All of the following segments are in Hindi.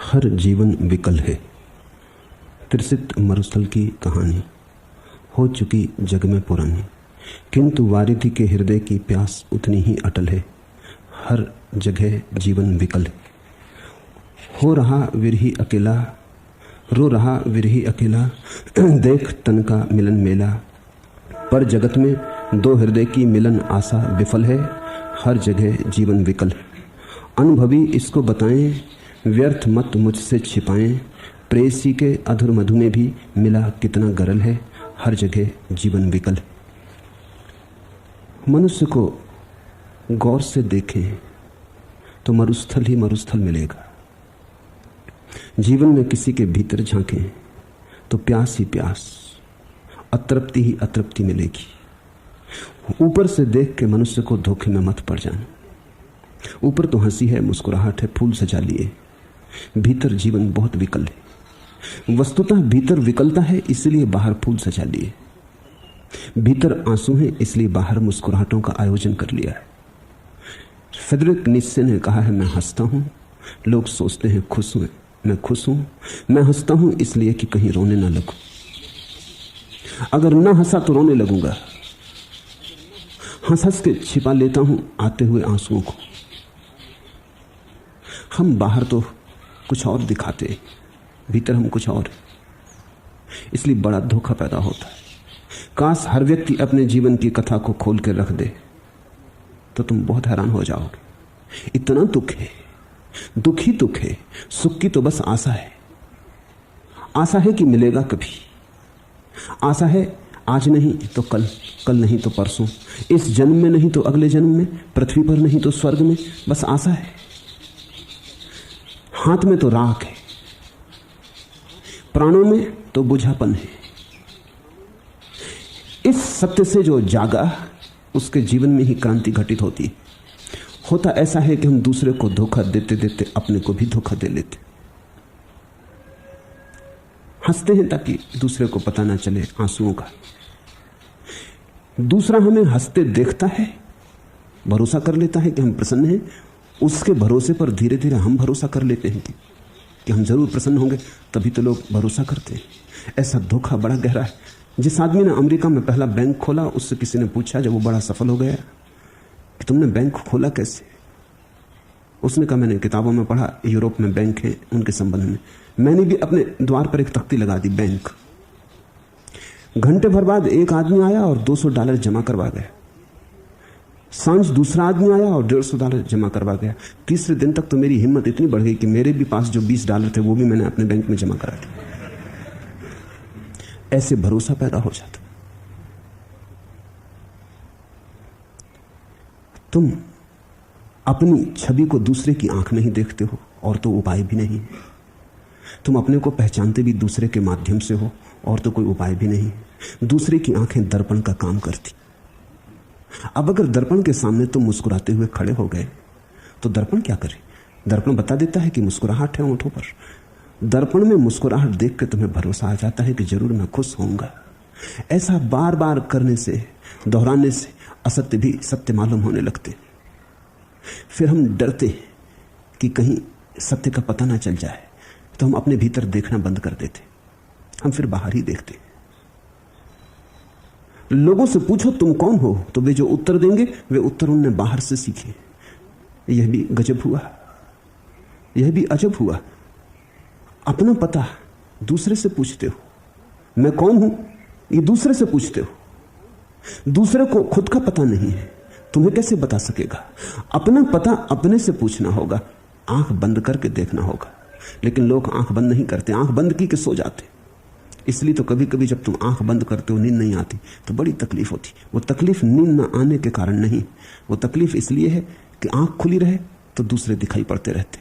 हर जीवन विकल है। त्रिसित मरुस्थल की कहानी हो चुकी जग में पुरानी, किंतु वारिधि के हृदय की प्यास उतनी ही अटल है। हर जगह जीवन विकल है। हो रहा विरही अकेला, रो रहा विरही अकेला, देख तन का मिलन मेला। पर जगत में दो हृदय की मिलन आशा विफल है। हर जगह जीवन विकल है। अनुभवी इसको बताएं, व्यर्थ मत मुझसे छिपाएं। प्रेयसी के अधुर मधु में भी मिला कितना गरल है। हर जगह जीवन विकल है। मनुष्य को गौर से देखें तो मरुस्थल ही मरुस्थल मिलेगा। जीवन में किसी के भीतर झांकें तो प्यास ही प्यास, अतृप्ति ही अतृप्ति मिलेगी। ऊपर से देख के मनुष्य को धोखे में मत पड़ जाना। ऊपर तो हंसी है, मुस्कुराहट है, फूल सजा लिए, भीतर जीवन बहुत विकल है। वस्तुतः भीतर विकलता है, इसलिए बाहर फूल सजा लिए। भीतर आंसू है, इसलिए बाहर मुस्कुराहटों का आयोजन कर लिया है। फ्रेडरिक नीत्शे ने कहा है, मैं हंसता हूं, लोग सोचते हैं खुश हुए। मैं खुश हूं, मैं हंसता हूं इसलिए कि कहीं रोने ना लगूं। अगर ना हंसा तो रोने लगूंगा। हंस हंस के छिपा लेता हूं आते हुए आंसुओं को। हम बाहर तो कुछ और दिखाते, भीतर हम कुछ और, इसलिए बड़ा धोखा पैदा होता है। काश हर व्यक्ति अपने जीवन की कथा को खोल कर रख दे तो तुम बहुत हैरान हो जाओगे। इतना दुख है, दुख ही दुख है। सुख की तो बस आशा है। आशा है कि मिलेगा कभी। आशा है आज नहीं तो कल, कल नहीं तो परसों, इस जन्म में नहीं तो अगले जन्म में, पृथ्वी पर नहीं तो स्वर्ग में। बस आशा है। हाथ में तो राख है, प्राणों में तो बुझापन है। इस सत्य से जो जागा उसके जीवन में ही क्रांति घटित होती है। होता ऐसा है कि हम दूसरे को धोखा देते देते अपने को भी धोखा दे लेते। हंसते हैं ताकि दूसरे को पता ना चले आंसुओं का। दूसरा हमें हंसते देखता है, भरोसा कर लेता है कि हम प्रसन्न हैं। उसके भरोसे पर धीरे धीरे हम भरोसा कर लेते हैं कि हम जरूर प्रसन्न होंगे, तभी तो लोग भरोसा करते हैं। ऐसा धोखा बड़ा गहरा है। जिस आदमी ने अमेरिका में पहला बैंक खोला, उससे किसी ने पूछा जब वो बड़ा सफल हो गया कि तुमने बैंक खोला कैसे? उसने कहा, मैंने किताबों में पढ़ा, यूरोप में बैंक है, उनके संबंध में। मैंने भी अपने द्वार पर एक तख्ती लगा दी, बैंक। घंटे भर बाद एक आदमी आया और $200 जमा करवा गया। सांझ दूसरा आदमी आया और $150 जमा करवा गया। तीसरे दिन तक तो मेरी हिम्मत इतनी बढ़ गई कि मेरे भी पास जो $20 थे वो भी मैंने अपने बैंक में जमा करा दिए। ऐसे भरोसा पैदा हो जाता। तुम अपनी छवि को दूसरे की आंख में ही देखते हो और तो उपाय भी नहीं। तुम अपने को पहचानते भी दूसरे के माध्यम से हो और तो कोई उपाय भी नहीं। दूसरे की आंखें दर्पण का काम करती। अब अगर दर्पण के सामने तुम मुस्कुराते हुए खड़े हो गए तो दर्पण क्या करे? दर्पण बता देता है कि मुस्कुराहट है होंठों पर। दर्पण में मुस्कुराहट देख के तुम्हें भरोसा आ जाता है कि जरूर मैं खुश होऊंगा। ऐसा बार बार करने से, दोहराने से असत्य भी सत्य मालूम होने लगते। फिर हम डरते हैं कि कहीं सत्य का पता ना चल जाए, तो हम अपने भीतर देखना बंद कर देते। हम फिर बाहर ही देखते। लोगों से पूछो तुम कौन हो, तो वे जो उत्तर देंगे वे उत्तर उनने बाहर से सीखे। यह भी गजब हुआ, यह भी अजब हुआ। अपना पता दूसरे से पूछते हो। मैं कौन हूं ये दूसरे से पूछते हो। दूसरे को खुद का पता नहीं है, तुम्हें कैसे बता सकेगा? अपना पता अपने से पूछना होगा, आंख बंद करके देखना होगा। लेकिन लोग आंख बंद नहीं करते, आंख बंद की के सो जाते। इसलिए तो कभी कभी जब तुम आंख बंद करते हो, नींद नहीं आती, तो बड़ी तकलीफ होती। वो तकलीफ नींद ना आने के कारण नहीं, वो तकलीफ इसलिए है कि आंख खुली रहे तो दूसरे दिखाई पड़ते रहते।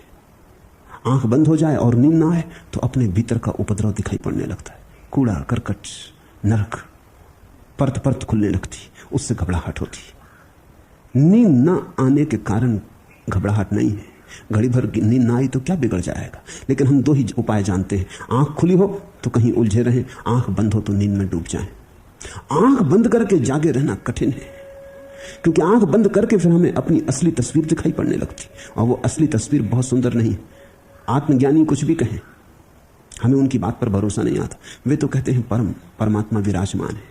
आंख बंद हो जाए और नींद ना आए तो अपने भीतर का उपद्रव दिखाई पड़ने लगता है। कूड़ा करकट नरक परत परत खुलने लगती, उससे घबराहट होती। नींद ना आने के कारण घबराहट नहीं है। घड़ी भर नींद ना आई तो क्या बिगड़ जाएगा? लेकिन हम दो ही उपाय जानते हैं। आंख खुली हो तो कहीं उलझे रहें, आंख बंद हो तो नींद में डूब जाएं। आंख बंद करके जागे रहना कठिन है। क्योंकि आंख बंद करके फिर हमें अपनी असली तस्वीर दिखाई पड़ने लगती, और वो असली तस्वीर बहुत सुंदर नहीं। आत्मज्ञानी कुछ भी कहें, हमें उनकी बात पर भरोसा नहीं आता। वे तो कहते हैं परमात्मा विराजमान है।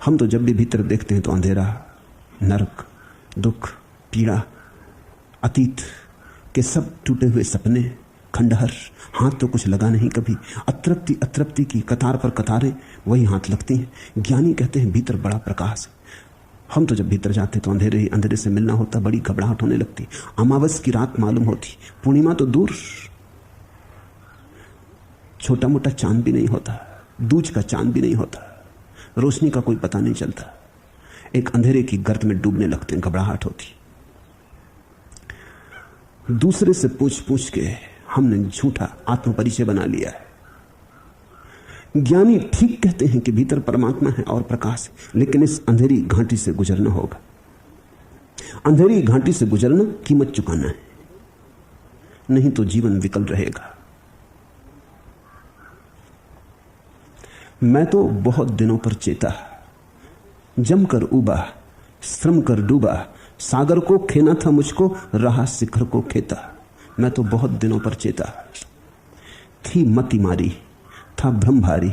हम तो जब भी भीतर देखते हैं तो अंधेरा, नरक, दुख, पीड़ा, अतीत के सब टूटे हुए सपने, खंडहर, हाथ तो कुछ लगा नहीं कभी, अतृप्ति अतृप्ति की कतार पर कतारें वही हाथ लगती हैं। ज्ञानी कहते हैं भीतर बड़ा प्रकाश है। हम तो जब भीतर जाते तो अंधेरे ही अंधेरे से मिलना होता, बड़ी घबराहट होने लगती। अमावस की रात मालूम होती, पूर्णिमा तो दूर, छोटा मोटा चांद भी नहीं होता, दूज का चांद भी नहीं होता, रोशनी का कोई पता नहीं चलता। एक अंधेरे की गर्त में डूबने लगते हैं, घबराहट होती। दूसरे से पूछ पूछ के हमने झूठा आत्म परिचय बना लिया है। ज्ञानी ठीक कहते हैं कि भीतर परमात्मा है और प्रकाश है, लेकिन इस अंधेरी घाटी से गुजरना होगा। अंधेरी घाटी से गुजरना कीमत चुकाना है, नहीं तो जीवन विकल रहेगा। मैं तो बहुत दिनों पर चेता, जमकर उबा, श्रम कर डूबा, सागर को खेना था मुझको, रहा शिखर को खेता। मैं तो बहुत दिनों पर चेता, थी मति मारी, था भ्रम भारी,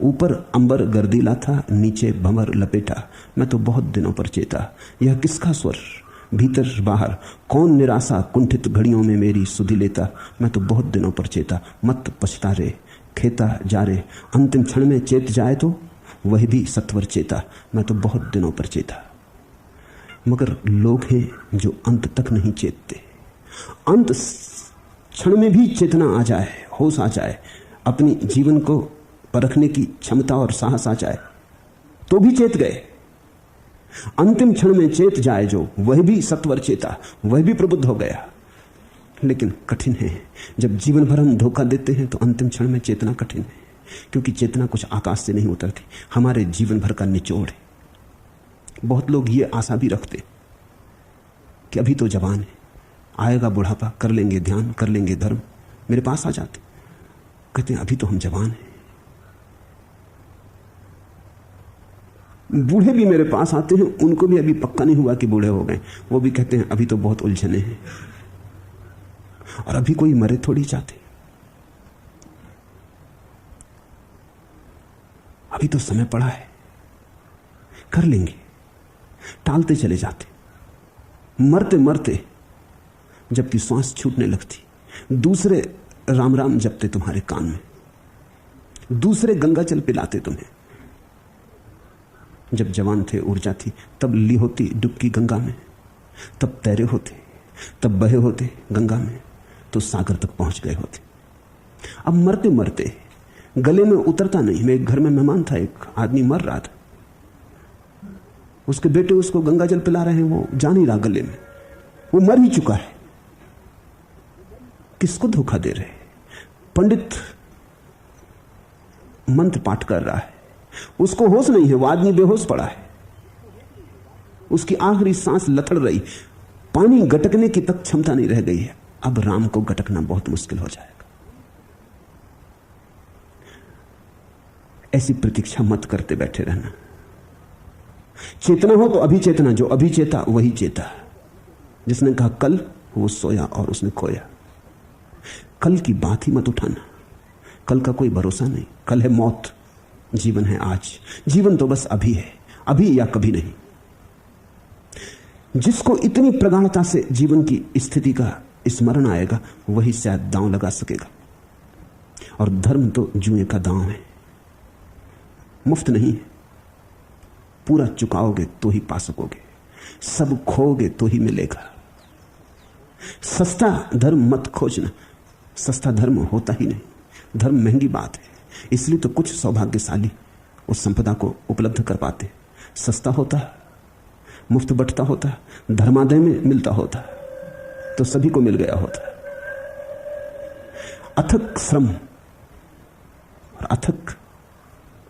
ऊपर अंबर गर्दीला था, नीचे भंवर लपेटा। मैं तो बहुत दिनों पर चेता। यह किसका स्वर भीतर बाहर, कौन निराशा कुंठित घड़ियों में मेरी सुधि लेता। मैं तो बहुत दिनों पर चेता, मत पछता रे, खेता जा रे, अंतिम क्षण में चेत जाए तो वह भी सत्वर चेता। मैं तो बहुत दिनों पर चेता। मगर लोग हैं जो अंत तक नहीं चेतते। अंत क्षण में भी चेतना आ जाए, होश आ जाए, अपनी जीवन को परखने की क्षमता और साहस आ जाए तो भी चेत गए। अंतिम क्षण में चेत जाए जो, वह भी सत्वर चेता, वह भी प्रबुद्ध हो गया। लेकिन कठिन है, जब जीवन भर हम धोखा देते हैं तो अंतिम क्षण में चेतना कठिन है, क्योंकि चेतना कुछ आकाश से नहीं उतरती, हमारे जीवन भर का निचोड़ है। बहुत लोग ये आशा भी रखते कि अभी तो जवान है, आएगा बुढ़ापा, कर लेंगे ध्यान, कर लेंगे धर्म। मेरे पास आ जाते, कहते हैं अभी तो हम जवान हैं। बूढ़े भी मेरे पास आते हैं, उनको भी अभी पक्का नहीं हुआ कि बूढ़े हो गए, वो भी कहते हैं अभी तो बहुत उलझने हैं, और अभी कोई मरे थोड़ी चाहते, अभी तो समय पड़ा है, कर लेंगे। टालते चले जाते, मरते मरते जबकि श्वास छूटने लगती, दूसरे राम राम जपते तुम्हारे कान में, दूसरे गंगा जल पिलाते तुम्हें। जब जवान थे, ऊर्जा थी, तब ली होती डुबकी गंगा में, तब तैरे होते, तब बहे होते गंगा में, तो सागर तक पहुंच गए होते। अब मरते मरते गले में उतरता नहीं। मैं एक घर में मेहमान था, एक आदमी मर रहा था, उसके बेटे उसको गंगा जल पिला रहे हैं, वो जा नहीं रहा गले में, वो मर ही चुका है। किसको धोखा दे रहे? पंडित मंत्र पाठ कर रहा है, उसको होश नहीं है, वो आदमी बेहोश पड़ा है, उसकी आखिरी सांस लथड़ रही, पानी गटकने की तक क्षमता नहीं रह गई है। अब राम को गटकना बहुत मुश्किल हो जाएगा। ऐसी प्रतीक्षा मत करते बैठे रहना। चेतना हो तो अभी चेतना, जो अभी चेता वही चेता। जिसने कहा कल, वो सोया और उसने खोया। कल की बात ही मत उठाना, कल का कोई भरोसा नहीं। कल है मौत, जीवन है आज। जीवन तो बस अभी है, अभी या कभी नहीं। जिसको इतनी प्रगाढ़ता से जीवन की स्थिति का स्मरण आएगा, वही शायद दांव लगा सकेगा। और धर्म तो जुए का दांव है, मुफ्त नहीं है। पूरा चुकाओगे तो ही पा सकोगे, सब खोगे तो ही मिलेगा। सस्ता धर्म मत खोजना, सस्ता धर्म होता ही नहीं। धर्म महंगी बात है, इसलिए तो कुछ सौभाग्यशाली उस संपदा को उपलब्ध कर पाते। सस्ता होता, मुफ्त बंटता होता, धर्मादय में मिलता होता तो सभी को मिल गया होता। अथक श्रम और अथक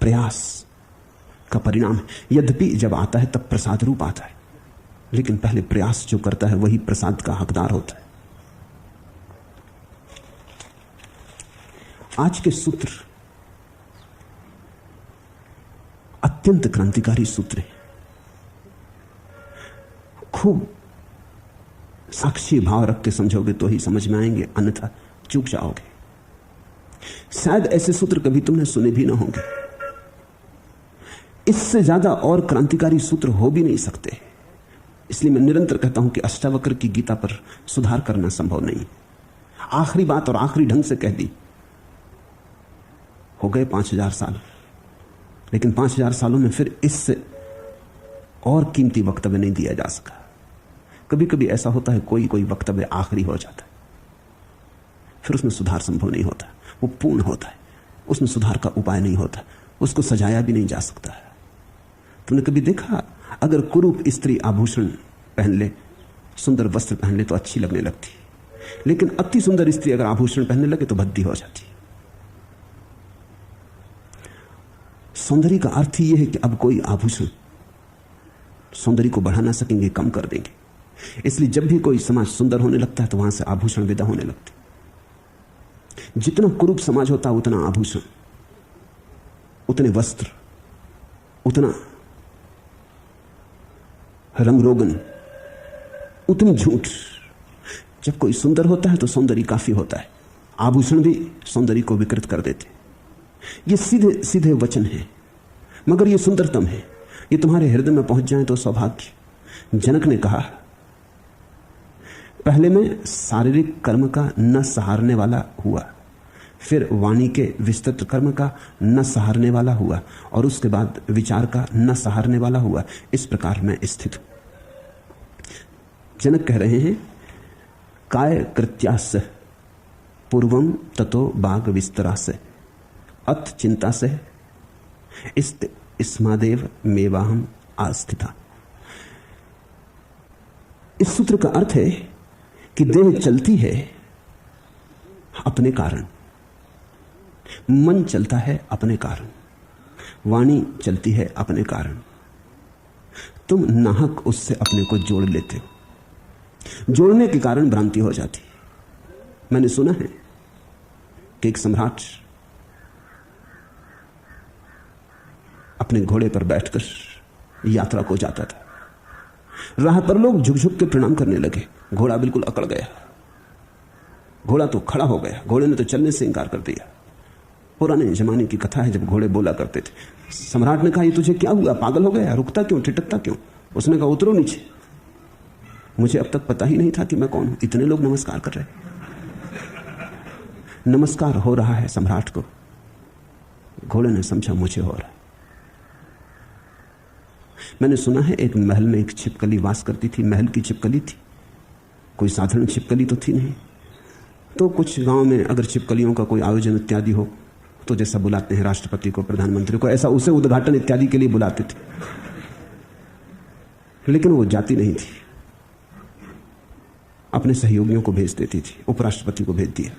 प्रयास का परिणाम है। यद्यपि जब आता है तब प्रसाद रूप आता है, लेकिन पहले प्रयास जो करता है वही प्रसाद का हकदार होता है। आज के सूत्र अत्यंत क्रांतिकारी सूत्र हैं। खूब साक्षी भाव रख के समझोगे तो ही समझ में आएंगे, अन्यथा चूक जाओगे। शायद ऐसे सूत्र कभी तुमने सुने भी ना होंगे। इससे ज्यादा और क्रांतिकारी सूत्र हो भी नहीं सकते। इसलिए मैं निरंतर कहता हूं कि अष्टावक्र की गीता पर सुधार करना संभव नहीं। आखिरी बात और आखिरी ढंग से कह दी। हो गए 5000 साल, लेकिन 5000 सालों में फिर इससे और कीमती वक्तव्य नहीं दिया जा सका। कभी कभी ऐसा होता है, कोई कोई वक्तव्य आखिरी हो जाता है, फिर उसमें सुधार संभव नहीं होता। वो पूर्ण होता है, उसमें सुधार का उपाय नहीं होता, उसको सजाया भी नहीं जा सकता। तुमने कभी देखा, अगर कुरूप स्त्री आभूषण पहन ले, सुंदर वस्त्र पहन ले तो अच्छी लगने लगती, लेकिन अति सुंदर स्त्री अगर आभूषण पहनने लगे तो भद्दी हो जाती। सौंदर्य का अर्थ ही यह है कि अब कोई आभूषण सौंदर्य को बढ़ा ना सकेंगे, कम कर देंगे। इसलिए जब भी कोई समाज सुंदर होने लगता है तो वहां से आभूषण विदा होने लगते। जितना कुरूप समाज होता है उतना आभूषण, उतने वस्त्र, उतना रंग रोगन, उतनी झूठ। जब कोई सुंदर होता है तो सौंदर्य काफी होता है, आभूषण भी सौंदर्य को विकृत कर देते। ये सीधे सीधे वचन है, मगर ये सुंदरतम है। ये तुम्हारे हृदय में पहुंच जाए तो सौभाग्य। जनक ने कहा, पहले मैं शारीरिक कर्म का न सहारने वाला हुआ, फिर वाणी के विस्तृत कर्म का न सहारने वाला हुआ, और उसके बाद विचार का न सहारने वाला हुआ। इस प्रकार मैं स्थित हूं। जनक कह रहे हैं, काय कृत्यास पूर्वम ततो बाग विस्तरास अथ चिंता से स्मादेव मेवाहम आस्थिता। इस सूत्र का अर्थ है कि देह चलती है अपने कारण, मन चलता है अपने कारण, वाणी चलती है अपने कारण। तुम नाहक उससे अपने को जोड़ लेते हो। जोड़ने के कारण भ्रांति हो जाती। मैंने सुना है कि एक सम्राट अपने घोड़े पर बैठकर यात्रा को जाता था। राह पर लोग झुक झुक के प्रणाम करने लगे। घोड़ा बिल्कुल अकड़ गया, घोड़ा तो खड़ा हो गया, घोड़े ने तो चलने से इंकार कर दिया। पुराने जमाने की कथा है जब घोड़े बोला करते थे। सम्राट ने कहा, ये तुझे क्या हुआ, पागल हो गया, रुकता क्यों, ठिठकता क्यों? उसने कहा, उतरो नीचे। मुझे अब तक पता ही नहीं था कि मैं कौन हूं, इतने लोग नमस्कार कर रहे। नमस्कार हो रहा है सम्राट को। घोड़े ने समझा मुझे हो रहा है। मैंने सुना है एक महल में एक छिपकली वास करती थी। महल की छिपकली थी, कोई साधारण छिपकली तो थी नहीं। तो कुछ गांव में अगर छिपकलियों का कोई आयोजन इत्यादि हो तो जैसा बुलाते हैं राष्ट्रपति को, प्रधानमंत्री को, ऐसा उसे उद्घाटन इत्यादि के लिए बुलाते थे। लेकिन वो जाती नहीं थी, अपने सहयोगियों को भेज देती थी। उपराष्ट्रपति को भेज दिया।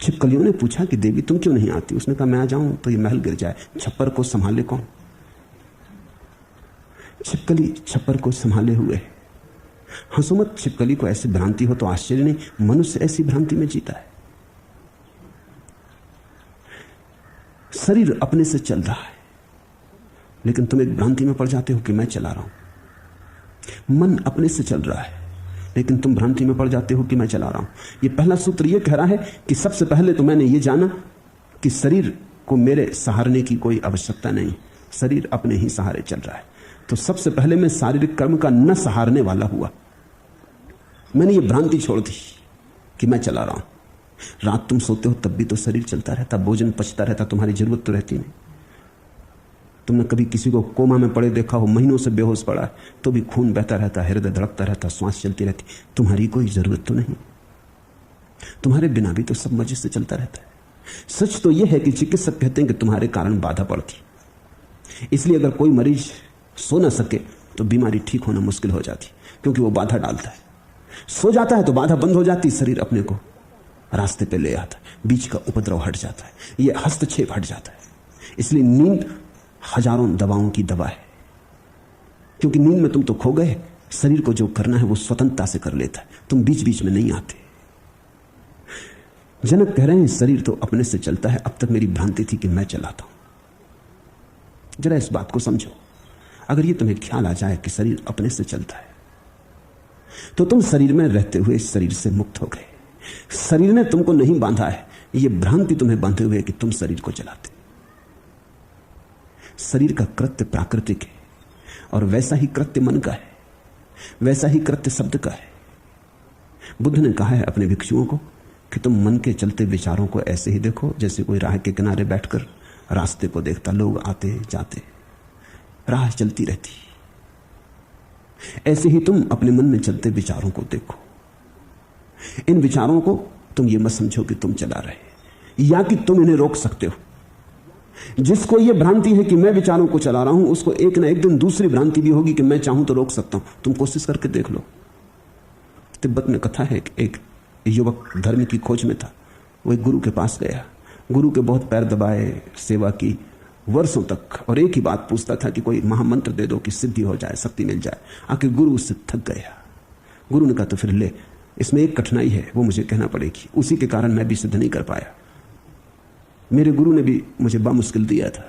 छिपकलियों ने पूछा कि देवी तुम क्यों नहीं आती? उसने कहा, मैं आ जाऊं तो ये महल गिर जाए, छप्पर को संभाले कौन? छिपकली छप्पर को संभाले हुए। हंसो मत, छिपकली को ऐसी भ्रांति हो तो आश्चर्य नहीं, मनुष्य ऐसी भ्रांति में जीता है। शरीर अपने से चल रहा है, लेकिन तुम एक भ्रांति में पड़ जाते हो कि मैं चला रहा हूं। मन अपने से चल रहा है, लेकिन तुम भ्रांति में पड़ जाते हो कि मैं चला रहा हूं। यह पहला सूत्र यह कह रहा है कि सबसे पहले तो मैंने यह जाना कि शरीर को मेरे सहारने की कोई आवश्यकता नहीं, शरीर अपने ही सहारे चल रहा है। तो सबसे पहले मैं शारीरिक कर्म का न सहारने वाला हुआ। मैंने ये भ्रांति छोड़ दी कि मैं चला रहा हूं। रात तुम सोते हो तब भी तो शरीर चलता रहता, भोजन पचता रहता, तुम्हारी जरूरत तो रहती नहीं। तुमने कभी किसी को कोमा में पड़े देखा हो, महीनों से बेहोश पड़ा है, तो भी खून बहता रहता, हृदय धड़कता रहता, श्वास चलती रहती, तुम्हारी कोई जरूरत तो नहीं। तुम्हारे बिना भी तो सब मजे से चलता रहता है। सच तो यह है कि चिकित्सक कहते हैं कि तुम्हारे कारण बाधा पड़ती, इसलिए अगर कोई मरीज सो ना सके तो बीमारी ठीक होना मुश्किल हो जाती, क्योंकि वो बाधा डालता है। सो जाता है तो बाधा बंद हो जाती, शरीर अपने को रास्ते पे ले आता है, बीच का उपद्रव हट जाता है, ये हस्तक्षेप हट जाता है। इसलिए नींद हजारों दवाओं की दवा है, क्योंकि नींद में तुम तो खो गए, शरीर को जो करना है वो स्वतंत्रता से कर लेता है, तुम बीच बीच में नहीं आते। जनक कह रहे हैं शरीर तो अपने से चलता है, अब तक मेरी भ्रांति थी कि मैं चलाता हूं। जरा इस बात को समझो। अगर ये तुम्हें ख्याल आ जाए कि शरीर अपने से चलता है, तो तुम शरीर में रहते हुए शरीर से मुक्त हो गए। शरीर ने तुमको नहीं बांधा है, ये भ्रांति तुम्हें बांधे हुए कि तुम शरीर को चलाते। शरीर का कृत्य प्राकृतिक है और वैसा ही कृत्य मन का है, वैसा ही कृत्य शब्द का है। बुद्ध ने कहा है अपने भिक्षुओं को कि तुम मन के चलते विचारों को ऐसे ही देखो जैसे कोई राह के किनारे बैठकर रास्ते को देखता, लोग आते जाते, राह चलती रहती। ऐसे ही तुम अपने मन में चलते विचारों को देखो। इन विचारों को तुम ये मत समझो कि तुम चला रहे या कि तुम इन्हें रोक सकते हो। जिसको ये भ्रांति है कि मैं विचारों को चला रहा हूं, उसको एक ना एक दिन दूसरी भ्रांति भी होगी कि मैं चाहूं तो रोक सकता हूं। तुम कोशिश करके देख लो। तिब्बत में कथा है कि एक युवक धर्म की खोज में था। वो एक गुरु के पास गया, गुरु के बहुत पैर दबाए, सेवा की वर्षों तक, और एक ही बात पूछता था कि कोई महामंत्र दे दो कि सिद्धि हो जाए, शक्ति मिल जाए। आखिर गुरु उससे थक गया। गुरु ने कहा तो फिर ले, इसमें एक कठिनाई है, वो मुझे कहना पड़ेगी, उसी के कारण मैं भी सिद्ध नहीं कर पाया। मेरे गुरु ने भी मुझे बामुश्किल दिया था,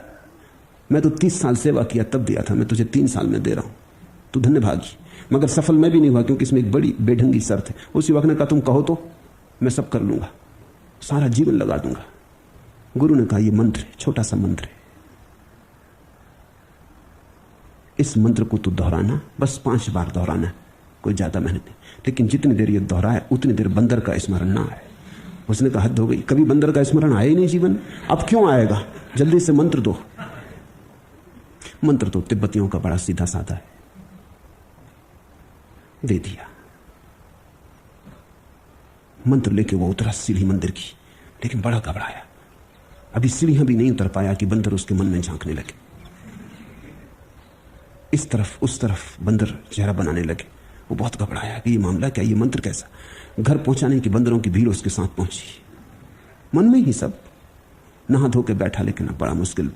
मैं तो 30 साल सेवा किया तब दिया था, मैं तुझे 3 साल में दे रहा हूं, तू धन्य भागी। मगर सफल मैं भी नहीं हुआ क्योंकि इसमें एक बड़ी बेढंगी शर्त है। उसी वक्त ने कहा तुम कहो तो मैं सब कर लूंगा, सारा जीवन लगा दूंगा। गुरु ने कहा यह मंत्र है, छोटा सा मंत्र है, इस मंत्र को तू दोहराना, बस 5 बार दोहराना, कोई ज्यादा मेहनत नहीं। लेकिन जितनी देर ये दोहराए उतनी देर बंदर का स्मरण ना आए। उसने कहा हद हो गई, कभी बंदर का स्मरण आया ही नहीं जीवन, अब क्यों आएगा, जल्दी से मंत्र दो। मंत्र तो तिब्बतियों का बड़ा सीधा साधा है, दे दिया। मंत्र लेके वो उतरा सीढ़ी मंदिर की, लेकिन बड़ा घबराया। अभी सीढ़ियां भी नहीं उतर पाया कि बंदर उसके मन में झांकने लगे। इस तरफ उस तरफ बंदर चेहरा बनाने लगे। वो बहुत घबराया कि ये मामला क्या, ये मंत्र कैसा। घर पहुंचाने की बंदरों की भीड़ उसके साथ पहुंची। मन में ही सब नहा धो के बैठा, लेकिन अब बड़ा मुश्किल,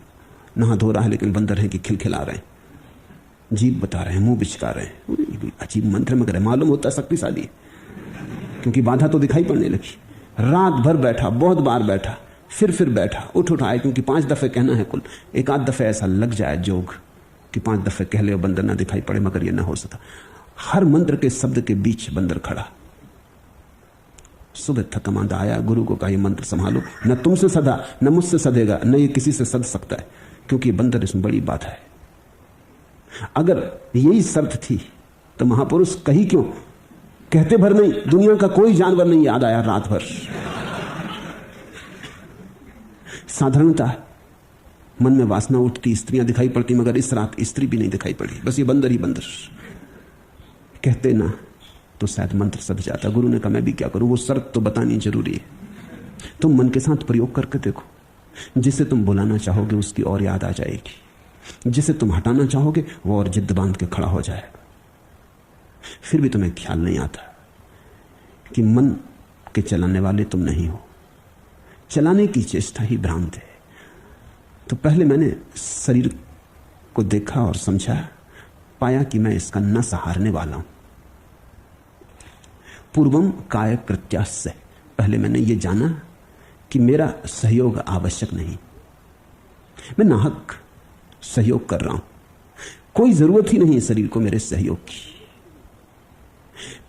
नहा धो रहा है लेकिन बंदर है कि खिलखिला रहे हैं, जीभ बता रहे हैं, मुंह बिचका रहे हैं। अजीब मंत्र मगर मालूम होता है शक्तिशाली है, क्योंकि बाधा तो दिखाई पड़ने लगी। रात भर बैठा, बहुत बार बैठा, फिर बैठा, उठ आए, क्योंकि 5 दफे कहना है कुल। एक आध दफे ऐसा लग जाए जोग कि 5 दफे कह ले बंदर ना दिखाई पड़े, मगर यह ना हो सका। हर मंत्र के शब्द के बीच बंदर खड़ा। सुबह थकमांदा आया, गुरु को कहा यह मंत्र संभालो, न तुमसे सदा न मुझसे सदेगा, न ये किसी से सद सकता है, क्योंकि बंदर इसमें बड़ी बात है। अगर यही शर्त थी तो महापुरुष कही क्यों, कहते भर नहीं, दुनिया का कोई जानवर नहीं याद आया रात भर। साधारणता मन में वासना उठती, स्त्रियां दिखाई पड़ती, मगर इस रात स्त्री भी नहीं दिखाई पड़ी, बस ये बंदर ही बंदर। कहते ना तो शायद मंत्र सद जाता। गुरु ने कहा मैं भी क्या करूं, वो शर्त तो बतानी जरूरी है। तुम मन के साथ प्रयोग करके देखो, जिसे तुम बुलाना चाहोगे उसकी और याद आ जाएगी, जिसे तुम हटाना चाहोगे वो और जिद बांध के खड़ा हो जाएगा। फिर भी तुम्हें ख्याल नहीं आता कि मन के चलाने वाले तुम नहीं हो, चलाने की चेष्टा ही भ्रांत है। तो पहले मैंने शरीर को देखा और समझा, पाया कि मैं इसका न सहारने वाला हूं। पूर्वम काय कृत्यास्य, पहले मैंने ये जाना कि मेरा सहयोग आवश्यक नहीं, मैं नाहक सहयोग कर रहा हूं, कोई जरूरत ही नहीं शरीर को मेरे सहयोग की।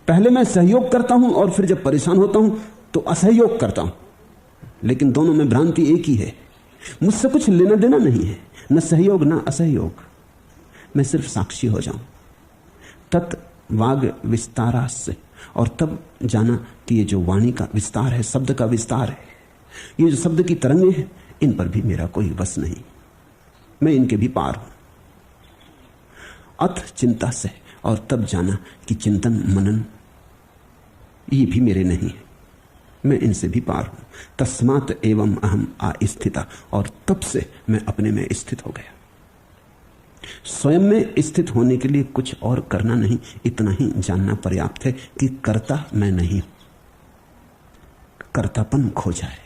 पहले मैं सहयोग करता हूं और फिर जब परेशान होता हूं तो असहयोग करता हूं, लेकिन दोनों में भ्रांति एक ही है। मुझसे कुछ लेना देना नहीं है, न सहयोग न असहयोग, मैं सिर्फ साक्षी हो जाऊं। तत् वाग विस्तारा से, और तब जाना कि ये जो वाणी का विस्तार है, शब्द का विस्तार है, ये जो शब्द की तरंगें हैं, इन पर भी मेरा कोई बस नहीं, मैं इनके भी पार हूं। अथ चिंता से, और तब जाना कि चिंतन मनन ये भी मेरे नहीं है, मैं इनसे भी पार हूं। तस्मात् एवं अहम अस्थिता, और तब से मैं अपने में स्थित हो गया। स्वयं में स्थित होने के लिए कुछ और करना नहीं, इतना ही जानना पर्याप्त है कि कर्ता मैं नहीं, कर्तापन खो जाए।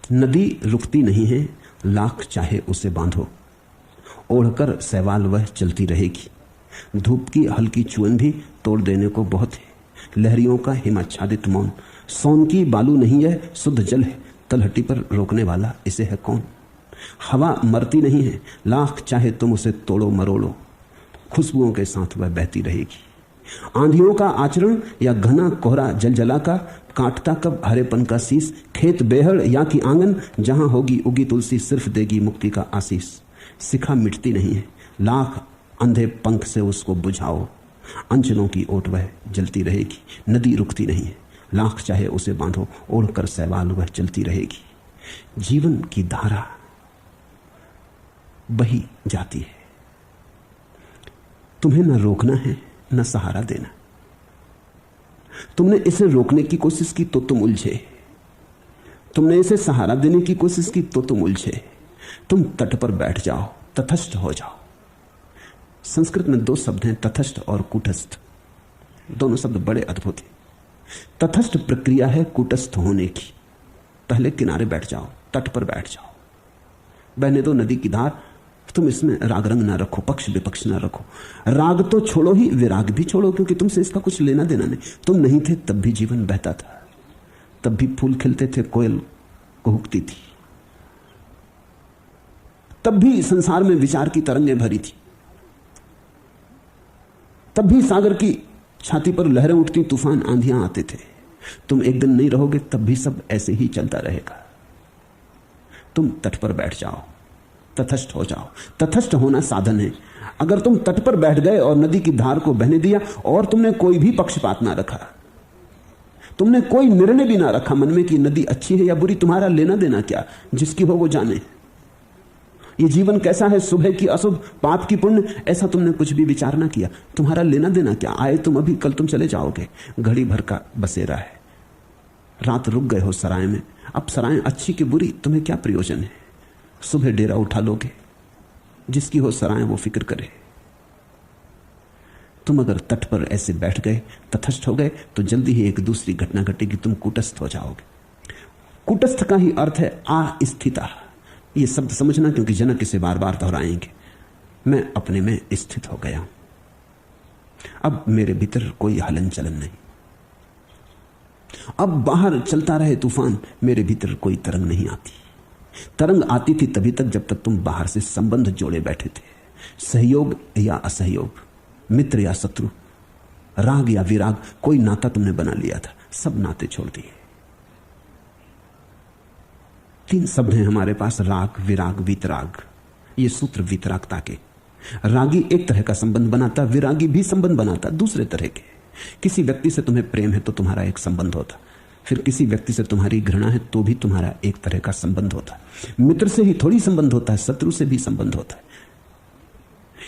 नदी रुकती नहीं है, लाख चाहे उसे बांधो, ओढ़कर सवाल वह चलती रहेगी। धूप की हल्की चुअन भी तोड़ देने को बहुत है, लहरियों का हिमाच्छादित मौन। सोन की बालू नहीं है, शुद्ध जल है, तलहटी पर रोकने वाला इसे है कौन। हवा मरती नहीं है, लाख चाहे तुम उसे तोड़ो मरोड़ो, खुशबुओं के साथ वह बहती रहेगी। आंधियों का आचरण या घना कोहरा जलजला का, काटता कब हरेपन का शीश, खेत बेहड़ या कि आंगन, जहां होगी उगी तुलसी सिर्फ देगी मुक्ति का आशीष। शिखा मिटती नहीं है, लाख अंधे पंख से उसको बुझाओ, अंचलों की ओट वह जलती रहेगी। नदी रुकती नहीं है, लाख चाहे उसे बांधो, ओढ़कर सैवाल वह चलती रहेगी। जीवन की धारा बही जाती है, तुम्हें न रोकना है न सहारा देना। तुमने इसे रोकने की कोशिश की तो तुम उलझे, तुमने इसे सहारा देने की कोशिश की तो तुम उलझे। तुम तट पर बैठ जाओ, तटस्थ हो जाओ। संस्कृत में दो शब्द हैं, तटस्थ और कूटस्थ। दोनों शब्द बड़े अद्भुत हैं। तटस्थ प्रक्रिया है कूटस्थ होने की। पहले किनारे बैठ जाओ, तट पर बैठ जाओ, बहने दो नदी की धार। तुम इसमें राग रंग ना रखो, पक्ष विपक्ष ना रखो। राग तो छोड़ो ही, विराग भी छोड़ो, क्योंकि तुमसे इसका कुछ लेना देना नहीं। तुम नहीं थे तब भी जीवन बहता था, तब भी फूल खिलते थे, कोयल कुहुकती थी, तब भी संसार में विचार की तरंगें भरी थी, तब भी सागर की छाती पर लहरें उठती, तूफान आंधियां आते थे। तुम एक दिन नहीं रहोगे, तब भी सब ऐसे ही चलता रहेगा। तुम तट पर बैठ जाओ, तटस्थ हो जाओ। तटस्थ होना साधन है। अगर तुम तट पर बैठ गए और नदी की धार को बहने दिया और तुमने कोई भी पक्षपात ना रखा, तुमने कोई निर्णय भी ना रखा मन में कि नदी अच्छी है या बुरी, तुम्हारा लेना देना क्या, जिसकी हो वो जाने। ये जीवन कैसा है, शुभ की अशुभ, पाप की पुण्य, ऐसा तुमने कुछ भी विचार ना किया। तुम्हारा लेना देना क्या। आए तुम अभी, कल तुम चले जाओगे। घड़ी भर का बसेरा है, रात रुक गए हो सराय में। अब सराय अच्छी कि बुरी, तुम्हें क्या प्रयोजन है। सुबह डेरा उठा लोगे, जिसकी हो सराय वो फिक्र करे। तुम अगर तट पर ऐसे बैठ गए, तटस्थ हो गए, तो जल्दी ही एक दूसरी घटना घटेगी, तुम कूटस्थ हो जाओगे। कूटस्थ का ही अर्थ है अस्थिता। ये शब्द समझना, क्योंकि जनक इसे बार बार दोहराएंगे। मैं अपने में स्थित हो गया, अब मेरे भीतर कोई हलन चलन नहीं। अब बाहर चलता रहे तूफान, मेरे भीतर कोई तरंग नहीं आती। तरंग आती थी तभी तक जब तक तुम बाहर से संबंध जोड़े बैठे थे, सहयोग या असहयोग, मित्र या शत्रु, राग या विराग, कोई नाता तुमने बना लिया था, सब नाते छोड़ दिए। तीन शब्द हैं हमारे पास, राग, विराग, वीतराग। ये सूत्र वीतरागता के। रागी एक तरह का संबंध बनाता, विरागी भी संबंध बनाता दूसरे तरह के। किसी व्यक्ति से तुम्हें प्रेम है तो तुम्हारा एक संबंध होता, फिर किसी व्यक्ति से तुम्हारी घृणा है तो भी तुम्हारा एक तरह का संबंध होता है। मित्र से ही थोड़ी संबंध होता है, शत्रु से भी संबंध होता है।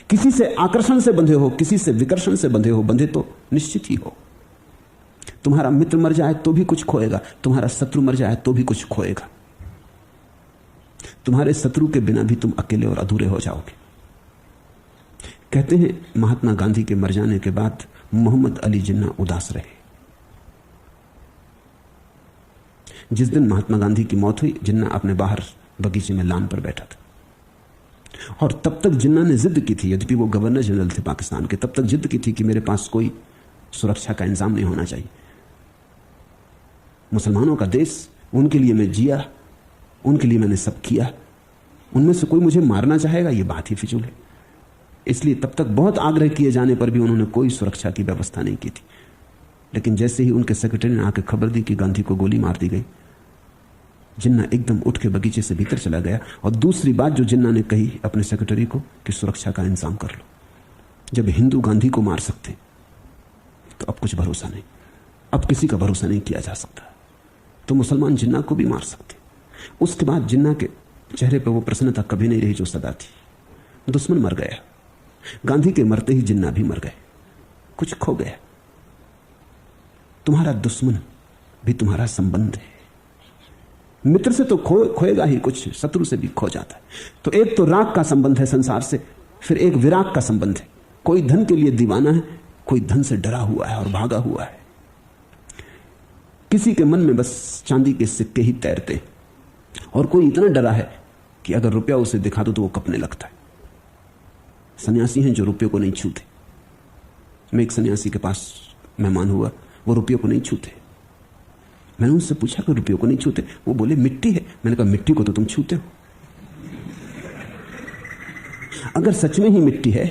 किसी से आकर्षण से बंधे हो, किसी से विकर्षण से बंधे हो, बंधे तो निश्चित ही हो। तुम्हारा मित्र मर जाए तो भी कुछ खोएगा, तुम्हारा शत्रु मर जाए तो भी कुछ खोएगा। तुम्हारे शत्रु के बिना भी तुम अकेले और अधूरे हो जाओगे। कहते हैं महात्मा गांधी के मर जाने के बाद मोहम्मद अली जिन्ना उदास रहे। जिस दिन महात्मा गांधी की मौत हुई, जिन्ना अपने बाहर बगीचे में लान पर बैठा था, और तब तक जिन्ना ने जिद की थी, यद्यपि वो गवर्नर जनरल थे पाकिस्तान के, तब तक जिद की थी कि मेरे पास कोई सुरक्षा का इंतजाम नहीं होना चाहिए। मुसलमानों का देश, उनके लिए मैं जिया, उनके लिए मैंने सब किया, उनमें से कोई मुझे मारना चाहेगा, ये बात ही फिजूल है। इसलिए तब तक बहुत आग्रह किए जाने पर भी उन्होंने कोई सुरक्षा की व्यवस्था नहीं की थी। लेकिन जैसे ही उनके सेक्रेटरी ने आकर खबर दी कि गांधी को गोली मार दी गई, जिन्ना एकदम उठ के बगीचे से भीतर चला गया। और दूसरी बात जो जिन्ना ने कही अपने सेक्रेटरी को कि सुरक्षा का इंतजाम कर लो। जब हिंदू गांधी को मार सकते तो अब कुछ भरोसा नहीं, अब किसी का भरोसा नहीं किया जा सकता, तो मुसलमान जिन्ना को भी मार सकते। उसके बाद जिन्ना के चेहरे पर वो प्रसन्नता कभी नहीं रही जो सदा थी। दुश्मन मर गया, गांधी के मरते ही जिन्ना भी मर गए, कुछ खो गया। तुम्हारा दुश्मन भी तुम्हारा संबंध है। मित्र से तो खोएगा ही कुछ, शत्रु से भी खो जाता है। तो एक तो राग का संबंध है संसार से, फिर एक विराग का संबंध है। कोई धन के लिए दीवाना है, कोई धन से डरा हुआ है और भागा हुआ है। किसी के मन में बस चांदी के सिक्के ही तैरते, और कोई इतना डरा है कि अगर रुपया उसे दिखा दो तो वो कपने लगता है। सन्यासी हैं जो रुपये को नहीं छूते। मैं एक सन्यासी के पास मेहमान हुआ, वो रुपये को नहीं छूते। मैंने उनसे पूछा कि रुपये को नहीं छूते? वो बोले मिट्टी है। मैंने कहा मिट्टी को तो तुम छूते हो। अगर सच में ही मिट्टी है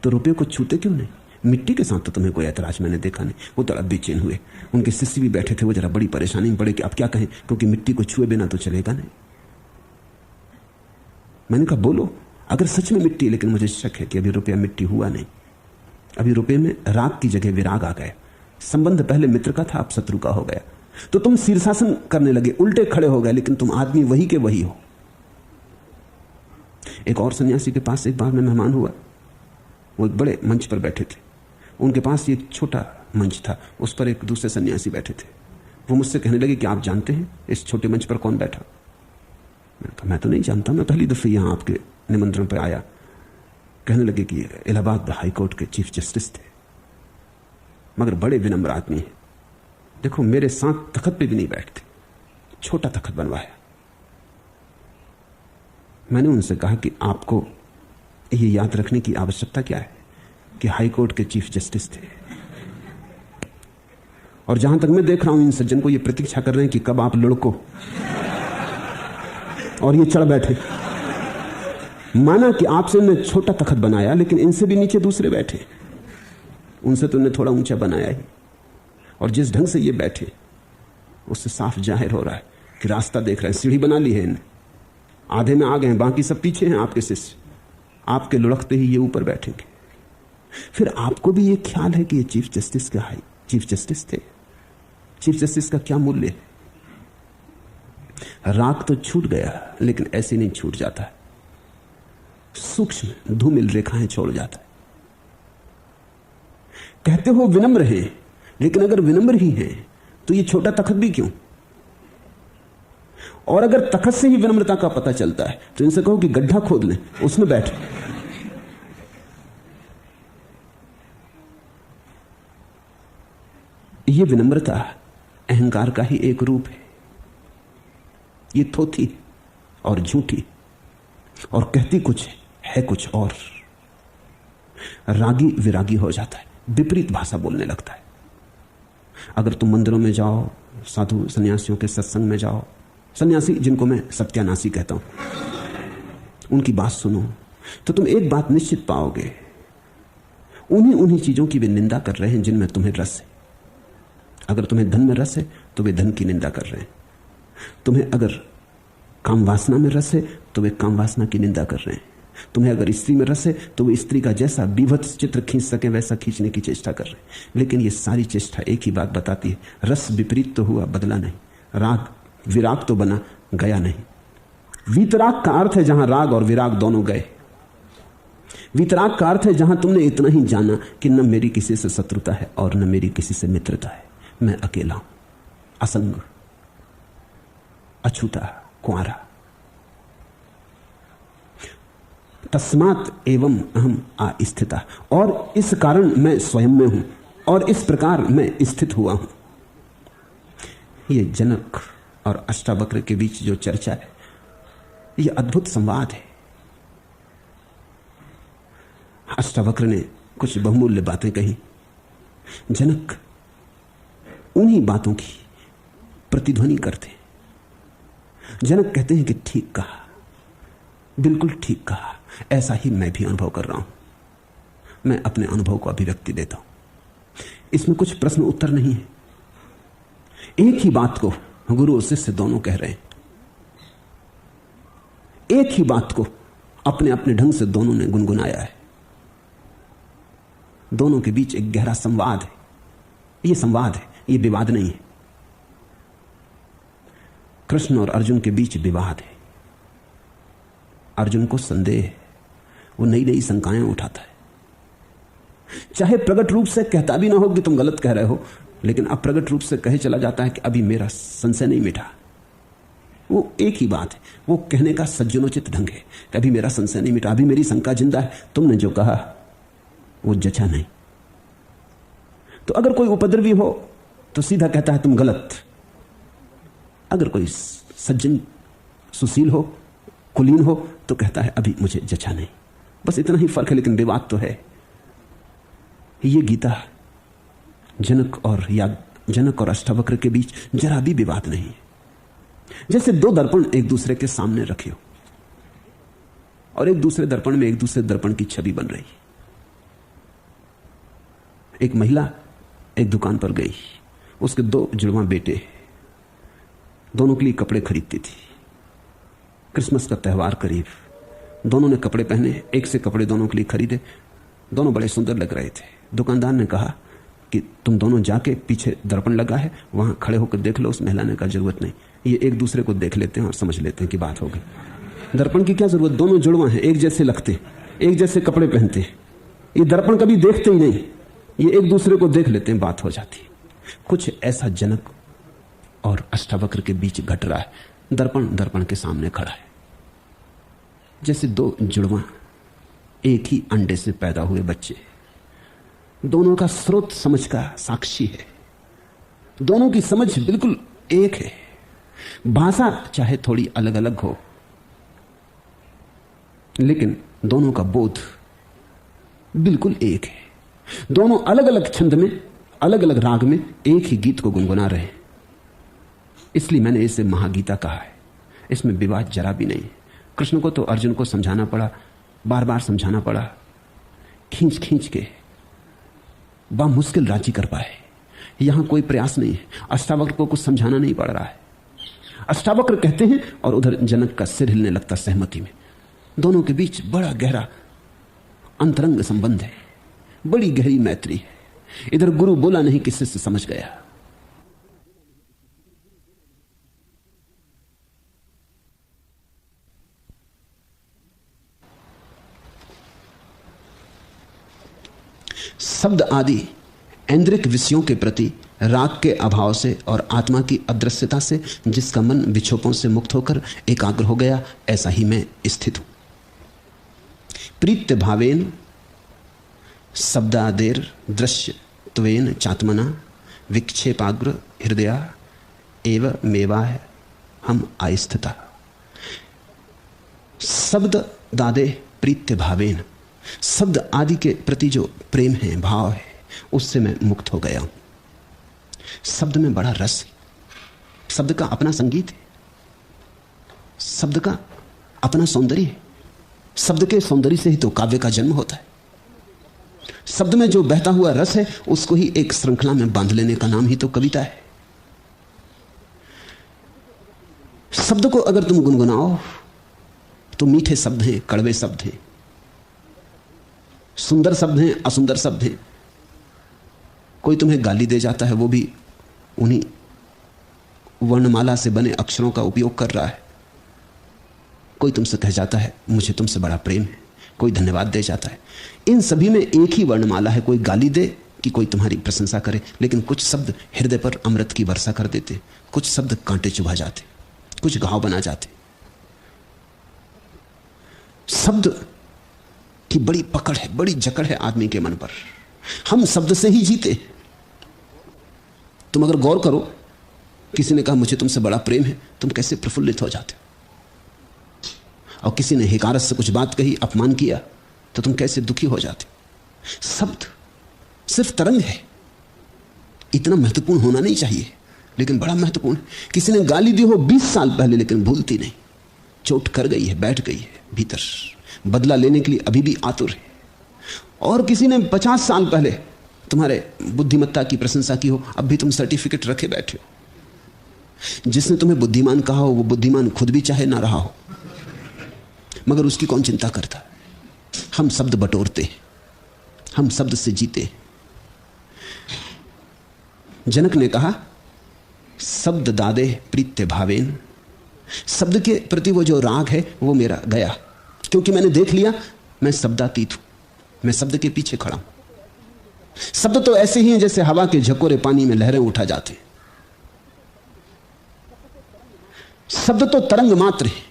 तो रुपये को छूते क्यों नहीं? मिट्टी के साथ तो तुम्हें कोई ऐतराज मैंने देखा नहीं। वो तो बेचैन हुए, उनके शिष्य भी बैठे थे, वो जरा बड़ी परेशानी में पड़े कि अब क्या कहें, क्योंकि मिट्टी को छुए बिना तो चलेगा नहीं। मैंने कहा बोलो, अगर सच में मिट्टी, लेकिन मुझे शक है कि अभी रुपया मिट्टी हुआ नहीं। अभी रुपये में राग की जगह विराग आ गया। संबंध पहले मित्र का था, अब शत्रु का हो गया। तो तुम शीर्षासन करने लगे, उल्टे खड़े हो गए, लेकिन तुम आदमी वही के वही हो। एक और सन्यासी के पास एक बार मैं मेहमान हुआ। वो एक बड़े मंच पर बैठे थे, उनके पास एक छोटा मंच था, उस पर एक दूसरे सन्यासी बैठे थे। वो मुझसे कहने लगे कि आप जानते हैं इस छोटे मंच पर कौन बैठा? मैंने कहा मैं तो नहीं जानता, मैं पहली दफे यहां आपके निमंत्रण पर आया। कहने लगे कि इलाहाबाद हाई कोर्ट के चीफ जस्टिस थे, मगर बड़े विनम्र आदमी हैं। देखो मेरे साथ तख्त पे भी नहीं बैठते, छोटा तख्त बनवाया। मैंने उनसे कहा कि आपको ये याद रखने की आवश्यकता क्या है कि हाई कोर्ट के चीफ जस्टिस थे, और जहां तक मैं देख रहा हूं इन सज्जन को ये प्रतीक्षा कर रहे हैं कि कब आप लुढ़को और ये चढ़ बैठे। माना कि आपसे ने छोटा तख्त बनाया, लेकिन इनसे भी नीचे दूसरे बैठे, उनसे तो उन्हें थोड़ा ऊंचा बनाया ही। और जिस ढंग से ये बैठे उससे साफ जाहिर हो रहा है कि रास्ता देख रहे हैं। सीढ़ी बना ली है इन्हें, आधे में आ गए हैं, बाकी सब पीछे हैं आपके शिष्य। आपके लुढ़कते ही ये ऊपर बैठेंगे। फिर आपको भी ये ख्याल है कि ये चीफ जस्टिस का हाई चीफ जस्टिस थे। चीफ जस्टिस का क्या मूल्य है? राग तो छूट गया, लेकिन ऐसे नहीं छूट जाता है, सूक्ष्म धूमिल रेखाएं छोड़ जाता है। कहते हो विनम्र हैं, लेकिन अगर विनम्र ही हैं तो ये छोटा तख्त भी क्यों? और अगर तख्त से ही विनम्रता का पता चलता है तो इनसे कहो कि गड्ढा खोद लें, उसमें बैठ। ये विनम्रता अहंकार का ही एक रूप है। ये थोथी और झूठी और कहती कुछ है कुछ और। रागी विरागी हो जाता है, विपरीत भाषा बोलने लगता है। अगर तुम मंदिरों में जाओ, साधु सन्यासियों के सत्संग में जाओ, सन्यासी जिनको मैं सत्यानाशी कहता हूं, उनकी बात सुनो, तो तुम एक बात निश्चित पाओगे, उन्हीं चीजों की वे निंदा कर रहे हैं जिनमें तुम्हें रस है। अगर तुम्हें धन में रस है तो वे धन की निंदा कर रहे हैं। तुम्हें अगर काम वासना में रस है तो वे काम वासना की निंदा कर रहे हैं। तुम्हें अगर स्त्री में रस है तो वे स्त्री का जैसा विभत्स चित्र खींच सके वैसा खींचने की चेष्टा कर रहे हैं। लेकिन ये सारी चेष्टा एक ही बात बताती है, रस विपरीत तो हुआ, बदला नहीं। राग विराग तो बना, गया नहीं। वीतराग का अर्थ है जहां राग और विराग दोनों गए। वीतराग का अर्थ है जहां तुमने इतना ही जाना कि न मेरी किसी से शत्रुता है और न मेरी किसी से मित्रता है, मैं अकेला हूं, असंग, अछूता, कुंवारा। तस्मात् एवं अहम अस्थिता, और इस कारण मैं स्वयं में हूं और इस प्रकार मैं स्थित हुआ हूं। ये जनक और अष्टावक्र के बीच जो चर्चा है, यह अद्भुत संवाद है। अष्टावक्र ने कुछ बहुमूल्य बातें कही, जनक उन्हीं बातों की प्रतिध्वनि करते हैं। जनक कहते हैं कि ठीक कहा, बिल्कुल ठीक कहा, ऐसा ही मैं भी अनुभव कर रहा हूं। मैं अपने अनुभव को अभिव्यक्ति देता हूं, इसमें कुछ प्रश्न उत्तर नहीं है। एक ही बात को गुरु और शिष्य दोनों कह रहे हैं, एक ही बात को अपने अपने ढंग से दोनों ने गुनगुनाया है। दोनों के बीच एक गहरा संवाद है। यह संवाद है, यह विवाद नहीं है। कृष्ण और अर्जुन के बीच विवाद है। अर्जुन को संदेह है, वो नई नई शंकाएं उठाता है। चाहे प्रकट रूप से कहता भी ना हो कि तुम गलत कह रहे हो, लेकिन अप्रगट रूप से कहे चला जाता है कि अभी मेरा संशय नहीं मिटा। वो एक ही बात है, वो कहने का सज्जनोचित ढंग है कि अभी मेरा संशय नहीं मिटा, अभी मेरी शंका जिंदा है, तुमने जो कहा वो जचा नहीं। तो अगर कोई उपद्रवी हो तो सीधा कहता है तुम गलत। अगर कोई सज्जन सुशील हो, कुलीन हो, तो कहता है अभी मुझे जचा नहीं। बस इतना ही फर्क है, लेकिन विवाद तो है। ये गीता जनक और अष्टावक्र के बीच जरा भी विवाद नहीं है। जैसे दो दर्पण एक दूसरे के सामने रखे हो और एक दूसरे दर्पण में एक दूसरे दर्पण की छवि बन रही। एक महिला एक दुकान पर गई, उसके 2 जुड़वा बेटे, दोनों के लिए कपड़े खरीदती थी। क्रिसमस का त्योहार करीब, दोनों ने कपड़े पहने, एक से कपड़े दोनों के लिए खरीदे, दोनों बड़े सुंदर लग रहे थे। दुकानदार ने कहा कि तुम दोनों जाके पीछे दर्पण लगा है, वहां खड़े होकर देख लो। उस महिला ने कहा जरूरत नहीं, ये एक दूसरे को देख लेते हैं और समझ लेते हैं कि बात हो गई। दर्पण की क्या जरूरत, दोनों जुड़वा हैं, एक जैसे लगते, एक जैसे कपड़े पहनते। ये दर्पण कभी देखते ही नहीं, ये एक दूसरे को देख लेते हैं, बात हो जाती। कुछ ऐसा जनक और अष्टावक्र के बीच घट रहा है। दर्पण दर्पण के सामने खड़ा है, जैसे 2 जुड़वा एक ही अंडे से पैदा हुए बच्चे, दोनों का स्रोत समझ का साक्षी है, दोनों की समझ बिल्कुल एक है। भाषा चाहे थोड़ी अलग अलग हो, लेकिन दोनों का बोध बिल्कुल एक है। दोनों अलग अलग छंद में, अलग अलग राग में एक ही गीत को गुनगुना रहे हैं। इसलिए मैंने इसे महागीता कहा है। इसमें विवाद जरा भी नहीं। कृष्ण को तो अर्जुन को समझाना पड़ा, बार बार समझाना पड़ा, खींच खींच के मुश्किल राजी कर पाए। यहां कोई प्रयास नहीं है, अष्टावक्र को कुछ समझाना नहीं पड़ रहा है। अष्टावक्र कहते हैं और उधर जनक का सिर हिलने लगता सहमति में। दोनों के बीच बड़ा गहरा अंतरंग संबंध है, बड़ी गहरी मैत्री है। इधर गुरु बोला नहीं कि शिष्य समझ गया। शब्द आदि ऐन्द्रिक विषयों के प्रति राग के अभाव से और आत्मा की अदृश्यता से जिसका मन विक्षोभों से मुक्त होकर एकाग्र हो गया, ऐसा ही मैं स्थित हूं। प्रीत्य भावेन शब्दादेर दृश्य त्वेन चात्मना विक्षेपाग्र हृदया एव मेवा हम आस्थिता। शब्द दादे प्रीत्य भावेन, शब्द आदि के प्रति जो प्रेम है, भाव है, उससे मैं मुक्त हो गया हूं। शब्द में बड़ा रस है, शब्द का अपना संगीत है, शब्द का अपना सौंदर्य है। शब्द के सौंदर्य से ही तो काव्य का जन्म होता है। शब्द में जो बहता हुआ रस है, उसको ही एक श्रृंखला में बांध लेने का नाम ही तो कविता है। शब्द को अगर तुम गुनगुनाओ तो मीठे शब्द हैं, कड़वे शब्द हैं, सुंदर शब्द हैं, असुंदर शब्द हैं। कोई तुम्हें गाली दे जाता है, वो भी उन्हीं वर्णमाला से बने अक्षरों का उपयोग कर रहा है। कोई तुमसे कह जाता है मुझे तुमसे बड़ा प्रेम है, कोई धन्यवाद दे जाता है। इन सभी में एक ही वर्णमाला है। कोई गाली दे कि कोई तुम्हारी प्रशंसा करे, लेकिन कुछ शब्द हृदय पर अमृत की वर्षा कर देते, कुछ शब्द कांटे चुभा जाते, कुछ घाव बना जाते। शब्द की बड़ी पकड़ है, बड़ी जकड़ है आदमी के मन पर। हम शब्द से ही जीते। तुम अगर गौर करो, किसी ने कहा मुझे तुमसे बड़ा प्रेम है, तुम कैसे प्रफुल्लित हो जाते हो। और किसी ने हिकारत से कुछ बात कही, अपमान किया, तो तुम कैसे दुखी हो जाते हो। शब्द सिर्फ तरंग है, इतना महत्वपूर्ण होना नहीं चाहिए, लेकिन बड़ा महत्वपूर्ण है। किसी ने गाली दी हो 20 साल पहले, लेकिन भूलती नहीं, चोट कर गई है, बैठ गई है भीतर, बदला लेने के लिए अभी भी आतुर है। और किसी ने 50 साल पहले तुम्हारे बुद्धिमत्ता की प्रशंसा की हो, अब भी तुम सर्टिफिकेट रखे बैठे हो। जिसने तुम्हें बुद्धिमान कहा हो, वो बुद्धिमान खुद भी चाहे ना रहा हो, मगर उसकी कौन चिंता करता। हम शब्द बटोरते हैं, हम शब्द से जीते। जनक ने कहा शब्द दादे प्रीत्य भावेन, शब्द के प्रति वो जो राग है वो मेरा गया, क्योंकि मैंने देख लिया मैं शब्दातीत हूं, मैं शब्द के पीछे खड़ा हूं। शब्द तो ऐसे ही हैं जैसे हवा के झकोरे पानी में लहरें उठा जाते हैं। शब्द तो तरंग मात्र है,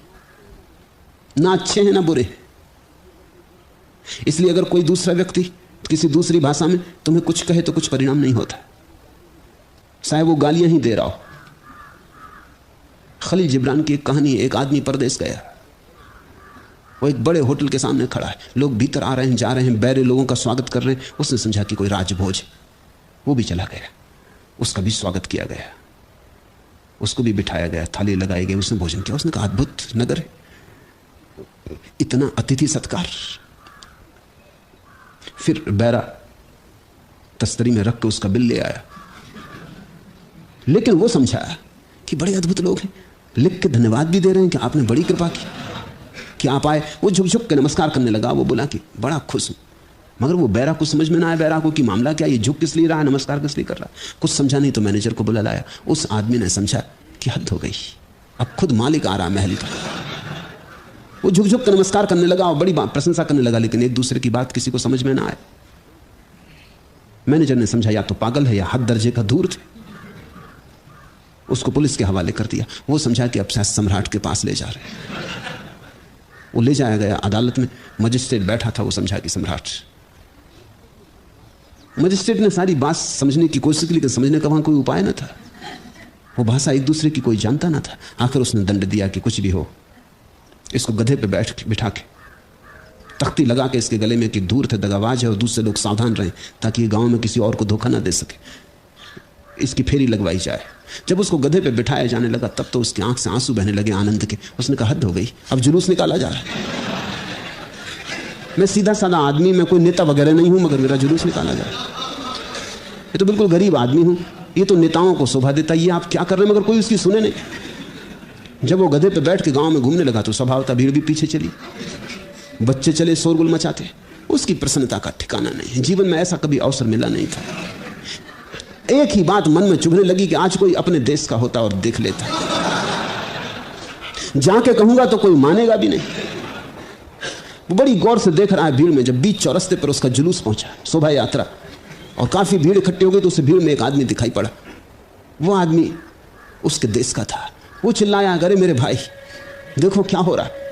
ना अच्छे हैं ना बुरे हैं। इसलिए अगर कोई दूसरा व्यक्ति किसी दूसरी भाषा में तुम्हें कुछ कहे तो कुछ परिणाम नहीं होता, चाहे वो गालियां ही दे रहा हो। खलील जिब्रान की एक कहानी, एक आदमी परदेश गया, वो एक बड़े होटल के सामने खड़ा है, लोग भीतर आ रहे हैं, जा रहे हैं, बैरे लोगों का स्वागत कर रहे हैं। उसने समझा कि कोई राजभोज है, वो भी चला गया, उसका भी स्वागत किया गया, उसको भी बिठाया गया, थाली लगाई गई, उसने भोजन किया। उसने कहा अद्भुत नगर है, इतना अतिथि सत्कार। फिर बैरा तस्तरी में रख के उसका बिल ले आया, लेकिन वो समझा कि बड़े अद्भुत लोग हैं, लिख के धन्यवाद भी दे रहे हैं कि आपने बड़ी कृपा की कि आप आए। वो झुक झुक के नमस्कार करने लगा। वो बोला कि बड़ा खुश हूं। मगर वो बैरा को समझ में ना आया, बैरा को कि मामला क्या, ये झुक किस लिए रहा है, नमस्कार किस लिए कर रहा है। कुछ समझा नहीं तो मैनेजर को बुला लाया। उस आदमी ने समझा कि हद हो गई, अब खुद मालिक आ रहा महल का। वो झुक झुक के नमस्कार करने लगा और बड़ी प्रशंसा करने लगा, लेकिन एक दूसरे की बात किसी को समझ में ना आए। मैनेजर ने समझा या तो पागल है या हद दर्जे का धूर्त है। उसको पुलिस के हवाले कर दिया। वो समझा कि अब शायद सम्राट के पास ले जा रहे हैं। वो ले जाया गया अदालत में। मजिस्ट्रेट बैठा था। वो समझा कि सम्राट। मजिस्ट्रेट ने सारी बात समझने की कोशिश की, लेकिन समझने का वहां कोई उपाय न था। वो भाषा एक दूसरे की कोई जानता ना था। आखिर उसने दंड दिया कि कुछ भी हो, इसको गधे पे बिठा के तख्ती लगा के इसके गले में कि धूर्त है, दगाबाज है और दूसरे लोग सावधान रहें ताकि ये गांव में किसी और को धोखा ना दे सके, इसकी फेरी लगवाई जाए। जब उसको गधे पे बिठाया जाने लगा तब तो उसकी आंख से आंसू बहने लगे आनंद के। उसने कहा हद हो गई, अब जुलूस निकाला जा रहा है। मैं सीधा साधा आदमी, मैं कोई नेता वगैरह नहीं हूं, मगर मेरा जुलूस निकाला जा रहा है। ये तो बिल्कुल गरीब आदमी हूं, ये तो नेताओं को शोभा देता, ये आप क्या कर रहे हैं। मगर कोई उसकी सुने नहीं। जब वो गधे पे बैठ के गांव में घूमने लगा तो स्वभावतः भीड़ भी पीछे चली। बच्चे चले शोरगुल मचाते। उसकी प्रसन्नता का ठिकाना नहीं है। जीवन में ऐसा कभी अवसर मिला नहीं था। एक ही बात मन में चुभने लगी कि आज कोई अपने देश का होता और देख लेता। जाके कहूंगा तो कोई मानेगा भी नहीं। वो बड़ी गौर से देख रहा है भीड़ में। जब बीच चौरस्ते पर उसका जुलूस पहुंचा, शोभा यात्रा, और काफी भीड़ इकट्ठी हो गई तो उस भीड़ में एक आदमी दिखाई पड़ा। वो आदमी उसके देश का था। वो चिल्लाया, अरे मेरे भाई देखो क्या हो रहा है।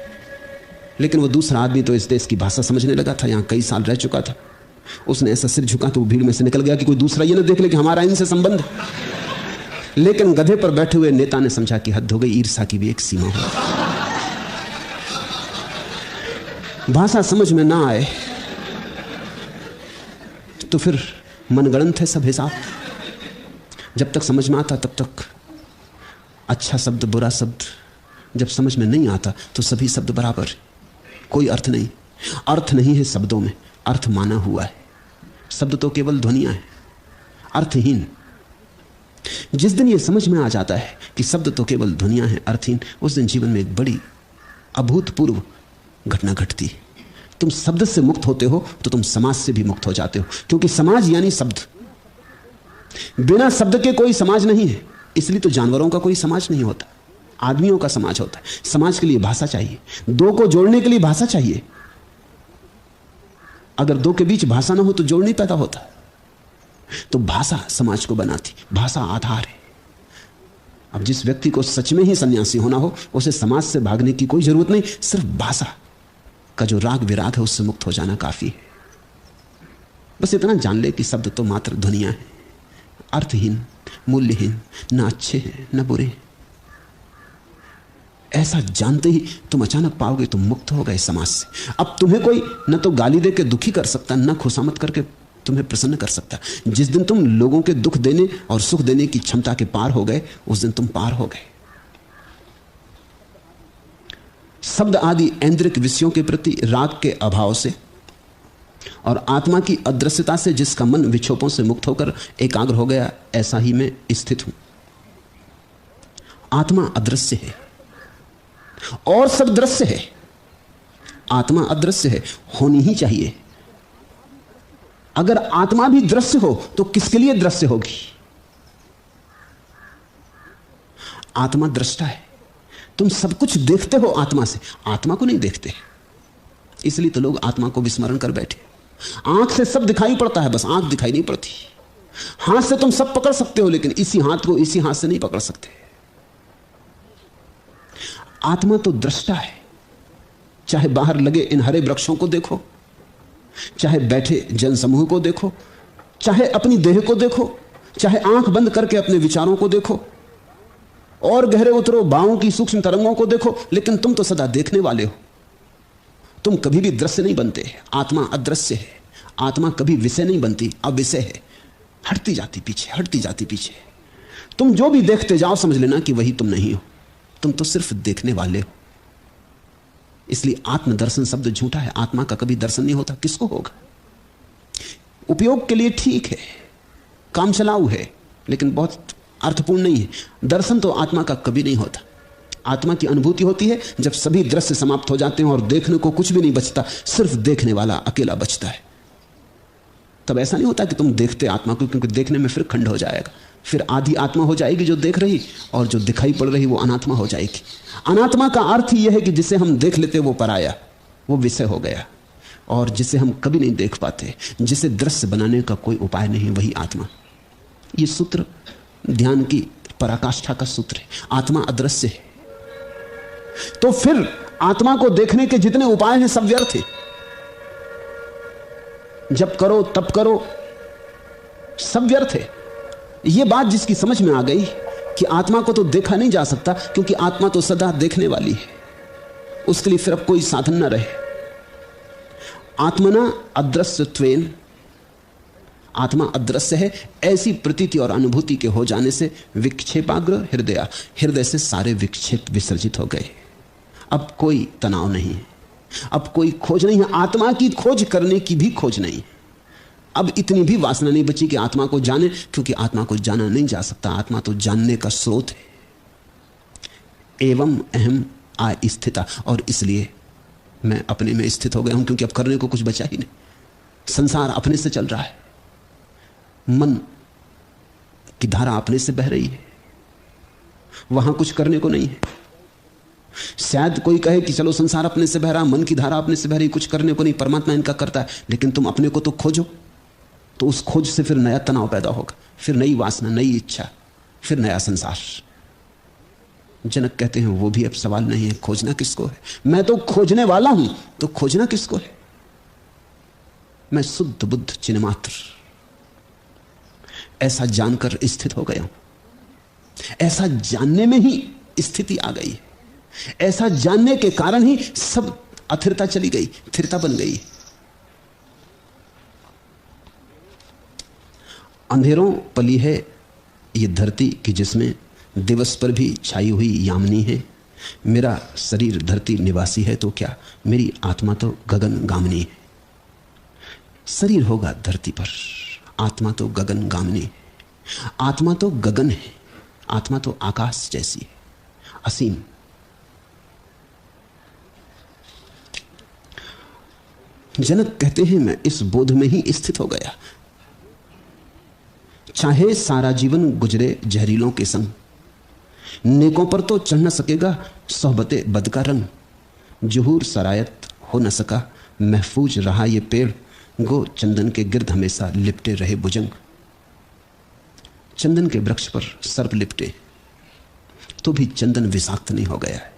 लेकिन वो दूसरा आदमी तो इस देश की भाषा समझने लगा था, यहां कई साल रह चुका था। उसने ऐसा सिर झुका तो वो भीड़ में से निकल गया कि कोई दूसरा ये ना देख ले कि हमारा इनसे संबंध है। लेकिन गधे पर बैठे हुए नेता ने समझा कि हद हो गई, ईर्ष्या की भी एक सीमा है। भाषा समझ में ना आए तो फिर मनगढ़ंत है सब हिसाब। जब तक समझ में आता तब तक अच्छा शब्द बुरा शब्द, जब समझ में नहीं आता तो सभी शब्द बराबर, कोई अर्थ नहीं। अर्थ नहीं है शब्दों में, अर्थ माना हुआ है। शब्द तो केवल ध्वनियां हैं, अर्थहीन। जिस दिन यह समझ में आ जाता है कि शब्द तो केवल ध्वनियां हैं, अर्थहीन, उस दिन जीवन में एक बड़ी अभूतपूर्व घटना घटती है। तुम शब्द से मुक्त होते हो तो तुम समाज से भी मुक्त हो जाते हो, क्योंकि समाज यानी शब्द। बिना शब्द के कोई समाज नहीं है। इसलिए तो जानवरों का कोई समाज नहीं होता, आदमियों का समाज होता है। समाज के लिए भाषा चाहिए, दो को जोड़ने के लिए भाषा चाहिए। अगर दो के बीच भाषा ना हो तो जोड़ नहीं पैदा होता। तो भाषा समाज को बनाती, भाषा आधार है। अब जिस व्यक्ति को सच में ही सन्यासी होना हो, उसे समाज से भागने की कोई जरूरत नहीं। सिर्फ भाषा का जो राग विराग है उससे मुक्त हो जाना काफी है। बस इतना जान ले कि शब्द तो मात्र ध्वनियां हैं, अर्थहीन, मूल्यहीन, न अच्छे हैं न बुरे। ऐसा जानते ही तुम अचानक पाओगे तुम मुक्त हो गए समाज से। अब तुम्हें कोई न तो गाली दे के दुखी कर सकता, न खुशामद करके तुम्हें प्रसन्न कर सकता। जिस दिन तुम लोगों के दुख देने और सुख देने की क्षमता के पार हो गए, उस दिन तुम पार हो गए। शब्द आदि ऐन्द्रिक विषयों के प्रति राग के अभाव से और आत्मा की अदृश्यता से जिसका मन विक्षोभों से मुक्त होकर एकाग्र हो गया, ऐसा ही मैं स्थित हूं। आत्मा अदृश्य है और सब दृश्य है। आत्मा अदृश्य है, होनी ही चाहिए। अगर आत्मा भी दृश्य हो तो किसके लिए दृश्य होगी? आत्मा दृष्टा है। तुम सब कुछ देखते हो आत्मा से, आत्मा को नहीं देखते। इसलिए तो लोग आत्मा को विस्मरण कर बैठे। आंख से सब दिखाई पड़ता है, बस आंख दिखाई नहीं पड़ती। हाथ से तुम सब पकड़ सकते हो, लेकिन इसी हाथ को इसी हाथ से नहीं पकड़ सकते। आत्मा तो दृष्टा है। चाहे बाहर लगे इन हरे वृक्षों को देखो, चाहे बैठे जनसमूह को देखो, चाहे अपनी देह को देखो, चाहे आंख बंद करके अपने विचारों को देखो और गहरे उतरो भावों की सूक्ष्म तरंगों को देखो, लेकिन तुम तो सदा देखने वाले हो। तुम कभी भी दृश्य नहीं बनते। आत्मा अदृश्य है। आत्मा कभी विषय नहीं बनती, अविषय है, हटती जाती पीछे, हटती जाती पीछे। तुम जो भी देखते जाओ समझ लेना कि वही तुम नहीं हो। तुम तो सिर्फ देखने वाले हो। इसलिए आत्मदर्शन शब्द झूठा है। आत्मा का कभी दर्शन नहीं होता। किसको होगा? उपयोग के लिए ठीक है, काम चलाऊ है, लेकिन बहुत अर्थपूर्ण नहीं है। दर्शन तो आत्मा का कभी नहीं होता। आत्मा की अनुभूति होती है जब सभी दृश्य समाप्त हो जाते हैं और देखने को कुछ भी नहीं बचता, सिर्फ देखने वाला अकेला बचता है। तब ऐसा नहीं होता कि तुम देखते आत्मा को, क्योंकि देखने में फिर खंड हो जाएगा। फिर आधी आत्मा हो जाएगी जो देख रही, और जो दिखाई पड़ रही वो अनात्मा हो जाएगी। अनात्मा का अर्थ ही यह है कि जिसे हम देख लेते वो पराया, वो विषय हो गया, और जिसे हम कभी नहीं देख पाते, जिसे दृश्य बनाने का कोई उपाय नहीं, वही आत्मा। ये सूत्र ध्यान की पराकाष्ठा का सूत्र है। आत्मा अदृश्य है, तो फिर आत्मा को देखने के जितने उपाय हैं सब व्यर्थ हैं। जब करो तब करो, सब व्यर्थ है। यह बात जिसकी समझ में आ गई कि आत्मा को तो देखा नहीं जा सकता, क्योंकि आत्मा तो सदा देखने वाली है, उसके लिए फिर अब कोई साधन न रहे। आत्मना अदृश्यत्वेन, आत्मा अदृश्य है, ऐसी प्रतीति और अनुभूति के हो जाने से विक्षेपाग्र हृदय, हृदय से सारे विक्षेप विसर्जित हो गए। अब कोई तनाव नहीं है, अब कोई खोज नहीं है, आत्मा की खोज करने की भी खोज नहीं। अब इतनी भी वासना नहीं बची कि आत्मा को जाने, क्योंकि आत्मा को जाना नहीं जा सकता। आत्मा तो जानने का स्रोत है। एवं अहम अस्थिता, और इसलिए मैं अपने में स्थित हो गया हूं, क्योंकि अब करने को कुछ बचा ही नहीं। संसार अपने से चल रहा है, मन की धारा अपने से बह रही है, वहां कुछ करने को नहीं है। शायद कोई कहे कि चलो संसार अपने से बह रहा, मन की धारा अपने से बह रही, कुछ करने को नहीं, परमात्मा इनका करता है। लेकिन तुम अपने को तो खोजो, तो उस खोज से फिर नया तनाव पैदा होगा, फिर नई वासना, नई इच्छा, फिर नया संसार। जनक कहते हैं वो भी अब सवाल नहीं है, खोजना किसको है? मैं तो खोजने वाला हूं, तो खोजना किसको है? मैं शुद्ध बुद्ध चिन्हमात्र, ऐसा जानकर स्थित हो गया हूं। ऐसा जानने में ही स्थिति आ गई है। ऐसा जानने के कारण ही सब अथिरता चली गई, स्थिरता बन गई। अंधेरों पली है ये धरती कि जिसमें दिवस पर भी छाई हुई यामिनी है। मेरा शरीर धरती निवासी है तो क्या, मेरी आत्मा तो गगन गामिनी है। शरीर होगा धरती पर, आत्मा तो गगन गामिनी है। आत्मा तो गगन है, आत्मा तो आकाश जैसी है, असीम। जनक कहते हैं मैं इस बोध में ही स्थित हो गया। चाहे सारा जीवन गुजरे जहरीलों के संग, नेकों पर तो चढ़ न सकेगा सोहबते बद का रंग। जुहूर सरायत हो न सका महफूज रहा ये पेड़, गो चंदन के गिर्द हमेशा लिपटे रहे भुजंग। चंदन के वृक्ष पर सर्प लिपटे तो भी चंदन विषाक्त नहीं हो गया है।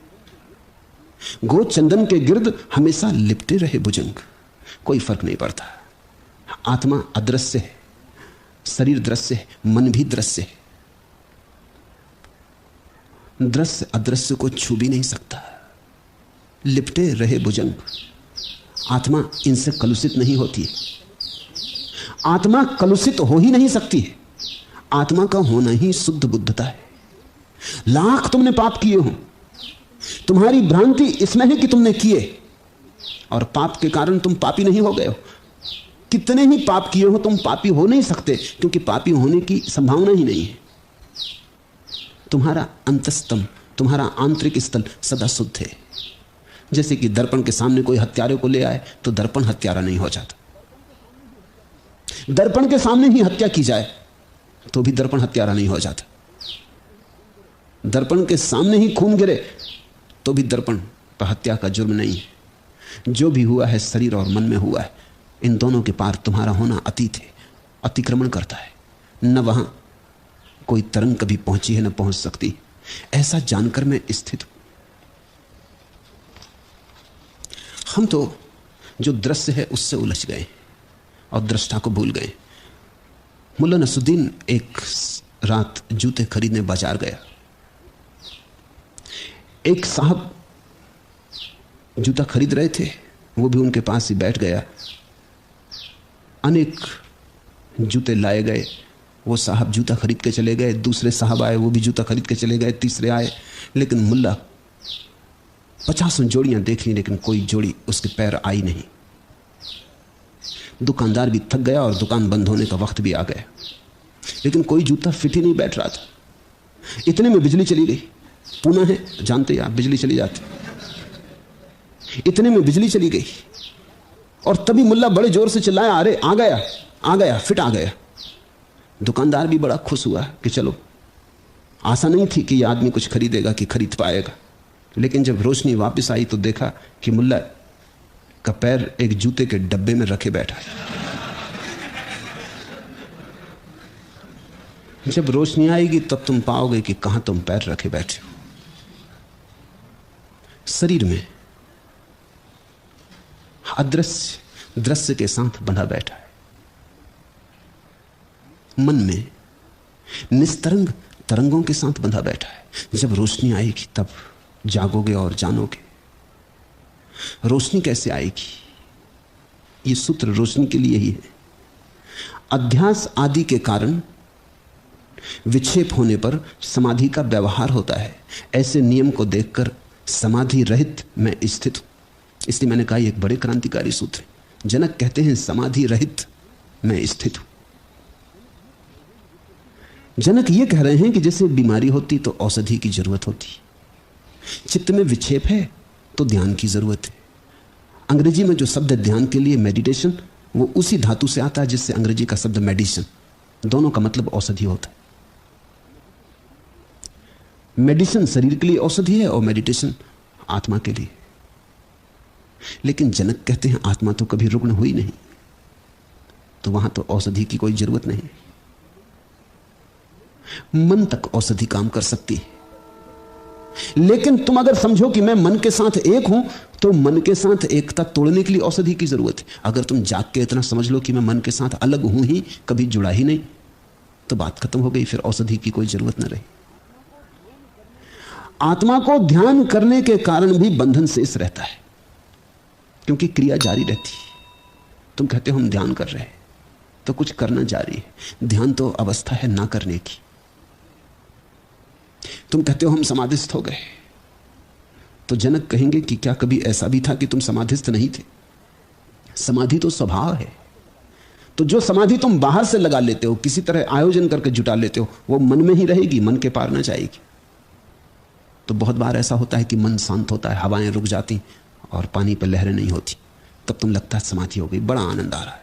गो चंदन के गिर्द हमेशा लिपटे रहे भुजंग, कोई फर्क नहीं पड़ता। आत्मा अदृश्य है, शरीर दृश्य है, मन भी दृश्य है। दृश्य अदृश्य को छू भी नहीं सकता। लिपटे रहे भुजंग, आत्मा इनसे कलुषित नहीं होती। आत्मा कलुषित हो ही नहीं सकती है। आत्मा का होना ही शुद्ध बुद्धता है। लाख तुमने पाप किए हो, तुम्हारी भ्रांति इसमें है कि तुमने किए, और पाप के कारण तुम पापी नहीं हो गए हो। कितने ही पाप किए हो तुम पापी हो नहीं सकते, क्योंकि पापी होने की संभावना ही नहीं है। तुम्हारा अंतस्तम, तुम्हारा आंतरिक स्थल सदा शुद्ध है। जैसे कि दर्पण के सामने कोई हत्यारे को ले आए तो दर्पण हत्यारा नहीं हो जाता। दर्पण के सामने ही हत्या की जाए तो भी दर्पण हत्यारा नहीं हो जाता। दर्पण के सामने ही खून गिरे तो भी दर्पण पर हत्या का जुर्म नहीं है। जो भी हुआ है शरीर और मन में हुआ है। इन दोनों के पार तुम्हारा होना अतीत है, अतिक्रमण करता है। न वहां कोई तरंग कभी पहुंची है, न पहुंच सकती। ऐसा जानकर मैं स्थित हूं। हम तो जो दृश्य है उससे उलझ गए और दृष्टा को भूल गए। मुल्ला नसरुद्दीन एक रात जूते खरीदने बाजार गया। एक साहब जूता खरीद रहे थे, वो भी उनके पास ही बैठ गया। अनेक जूते लाए गए, वो साहब जूता खरीद के चले गए। दूसरे साहब आए, वो भी जूता खरीद के चले गए। तीसरे आए, लेकिन मुल्ला 50 जोड़ियां देख ली, लेकिन कोई जोड़ी उसके पैर आई नहीं। दुकानदार भी थक गया और दुकान बंद होने का वक्त भी आ गया, लेकिन कोई जूता फिट ही नहीं बैठ रहा था। इतने में बिजली चली गई। पुणे है, जानते हैं आप, बिजली चली जाती। इतने में बिजली चली गई और तभी मुल्ला बड़े जोर से चिल्लाया, अरे आ गया, आ गया, फिट आ गया। दुकानदार भी बड़ा खुश हुआ कि चलो, आशा नहीं थी कि यह आदमी कुछ खरीदेगा कि खरीद पाएगा, लेकिन जब रोशनी वापस आई तो देखा कि मुल्ला का पैर एक जूते के डब्बे में रखे बैठा है। जब रोशनी आएगी तब तुम पाओगे कि कहां तुम पैर रखे बैठे हो। शरीर में अदृश्य दृश्य के साथ बंधा बैठा है। मन में निस्तरंग तरंगों के साथ बंधा बैठा है। जब रोशनी आएगी तब जागोगे और जानोगे। रोशनी कैसे आएगी? ये सूत्र रोशनी के लिए ही है। अध्यास आदि के कारण विक्षेप होने पर समाधि का व्यवहार होता है। ऐसे नियम को देखकर समाधि रहित मैं स्थित हूं। इसलिए मैंने कहा, एक बड़े क्रांतिकारी सूत्र है। जनक कहते हैं समाधि रहित मैं स्थित हूं। जनक ये कह रहे हैं कि जैसे बीमारी होती तो औषधि की जरूरत होती, चित्त में विक्षेप है तो ध्यान की जरूरत है। अंग्रेजी में जो शब्द है ध्यान के लिए मेडिटेशन, वो उसी धातु से आता है जिससे अंग्रेजी का शब्द मेडिसिन। दोनों का मतलब औषधि होता है। मेडिसिन शरीर के लिए औषधि है और मेडिटेशन आत्मा के लिए। लेकिन जनक कहते हैं आत्मा तो कभी रुग्ण हुई नहीं, तो वहां तो औषधि की कोई जरूरत नहीं। मन तक औषधि काम कर सकती है। लेकिन तुम अगर समझो कि मैं मन के साथ एक हूं, तो मन के साथ एकता तोड़ने के लिए औषधि की जरूरत है। अगर तुम जाग के इतना समझ लो कि मैं मन के साथ अलग हूं ही, कभी जुड़ा ही नहीं, तो बात खत्म हो गई, फिर औषधि की कोई जरूरत न रही। आत्मा को ध्यान करने के कारण भी बंधन शेष रहता है, क्योंकि क्रिया जारी रहती है। तुम कहते हो हम ध्यान कर रहे हैं, तो कुछ करना जारी है। ध्यान तो अवस्था है ना करने की। तुम कहते हो हम समाधिस्थ हो गए, तो जनक कहेंगे कि क्या कभी ऐसा भी था कि तुम समाधिस्थ नहीं थे? समाधि तो स्वभाव है। तो जो समाधि तुम बाहर से लगा लेते हो, किसी तरह आयोजन करके जुटा लेते हो, वो मन में ही रहेगी, मन के पार ना जाएगी। तो बहुत बार ऐसा होता है कि मन शांत होता है, हवाएं रुक जाती और पानी पर लहरें नहीं होती, तब तुम लगता है समाधि हो गई, बड़ा आनंद आ रहा है।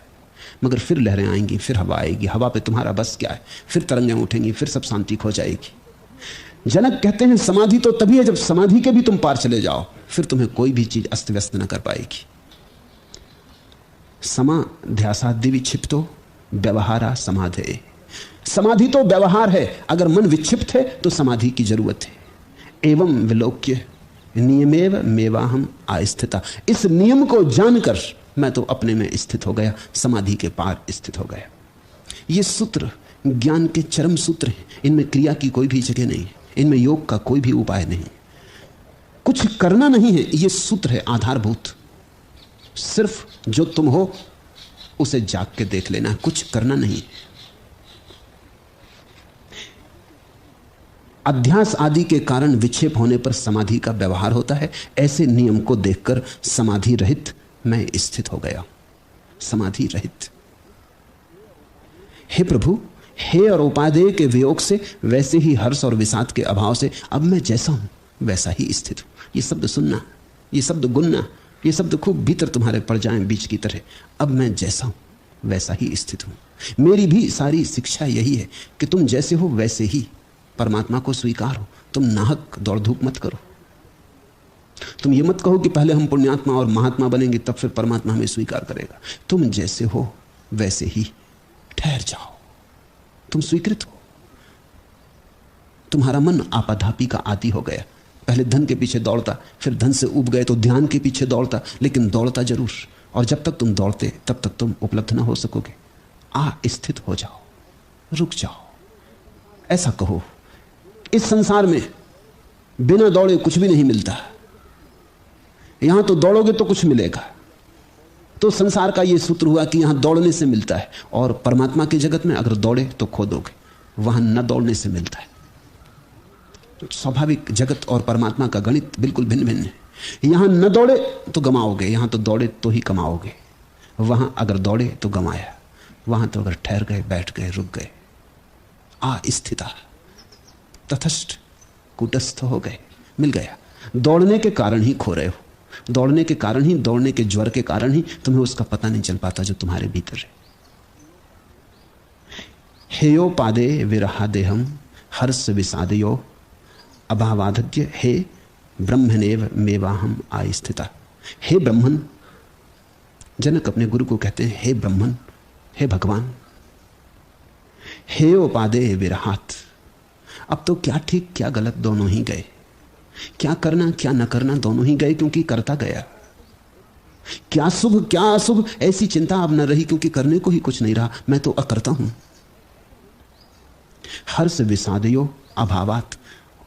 मगर फिर लहरें आएंगी, फिर हवा आएगी, हवा पे तुम्हारा बस क्या है, फिर तरंगें उठेंगी, फिर सब शांति खो जाएगी। जनक कहते हैं समाधि तो तभी है जब समाधि के भी तुम पार चले जाओ, फिर तुम्हें कोई भी चीज अस्त व्यस्त न कर पाएगी। समाध्यासादि विक्षिप्तो व्यवहारा समाधे। समाधि तो व्यवहार है। अगर मन विक्षिप्त है तो समाधि की जरूरत है। एवं विलोक्य नियमेव मेवाहम आस्थिता। इस नियम को जानकर मैं तो अपने में स्थित हो गया, समाधि के पार स्थित हो गया। ये सूत्र ज्ञान के चरम सूत्र हैं। इनमें क्रिया की कोई भी जगह नहीं है, इनमें योग का कोई भी उपाय नहीं, कुछ करना नहीं है। ये सूत्र है आधारभूत। सिर्फ जो तुम हो उसे जाग के देख लेना, कुछ करना नहीं। अध्यास आदि के कारण विक्षेप होने पर समाधि का व्यवहार होता है। ऐसे नियम को देखकर समाधि रहित मैं स्थित हो गया। समाधि रहित। हे प्रभु, हे और उपादेय के वियोग से, वैसे ही हर्ष और विषाद के अभाव से अब मैं जैसा हूं वैसा ही स्थित हूं। ये शब्द सुनना, ये शब्द गुनना, ये शब्द खूब भीतर तुम्हारे पड़ जाएं बीज की तरह। अब मैं जैसा हूं वैसा ही स्थित हूं। मेरी भी सारी शिक्षा यही है कि तुम जैसे हो वैसे ही परमात्मा को स्वीकार हो। तुम नाहक दौड़ धूप मत करो। तुम ये मत कहो कि पहले हम पुण्यात्मा और महात्मा बनेंगे तब फिर परमात्मा हमें स्वीकार करेगा। तुम जैसे हो वैसे ही ठहर जाओ। तुम स्वीकृत हो। तुम्हारा मन आपाधापी का आदी हो गया। पहले धन के पीछे दौड़ता, फिर धन से उब गए तो ध्यान के पीछे दौड़ता, लेकिन दौड़ता जरूर। और जब तक तुम दौड़ते तब तक तुम उपलब्ध ना हो सकोगे। स्थित हो जाओ, रुक जाओ। ऐसा कहो, इस संसार में बिना दौड़े कुछ भी नहीं मिलता। यहां तो दौड़ोगे तो कुछ मिलेगा। तो संसार का यह सूत्र हुआ कि यहां दौड़ने से मिलता है, और परमात्मा के जगत में अगर दौड़े तो खो दोगे। वहां न दौड़ने से मिलता है। स्वाभाविक जगत और परमात्मा का गणित बिल्कुल भिन्न भिन्न है। यहां न दौड़े तो गमाओगे, यहां तो दौड़े तो ही कमाओगे। वहां अगर दौड़े तो गमाया, वहां तो अगर ठहर गए, बैठ गए, रुक गए, स्थिता तथस्थ कूटस्थ हो गए, मिल गया। दौड़ने के कारण ही खो रहे हो, दौड़ने के कारण ही, दौड़ने के ज्वर के कारण ही तुम्हें उसका पता नहीं चल पाता जो तुम्हारे भीतर है। हेयो पादे विरहादेहम हर्ष विषादयो अभावाधज्ञ हे ब्रह्मनेव मेवाहम आस्थिता। हे ब्रह्मन, जनक अपने गुरु को कहते हैं, हे ब्रह्मन, हे भगवान, हे उपादे विरहात। अब तो क्या ठीक क्या गलत दोनों ही गए, क्या करना क्या न करना दोनों ही गए, क्योंकि करता गया। क्या शुभ क्या अशुभ ऐसी चिंता अब न रही, क्योंकि करने को ही कुछ नहीं रहा, मैं तो अकर्ता हूं। हर्ष विषादयो अभावात,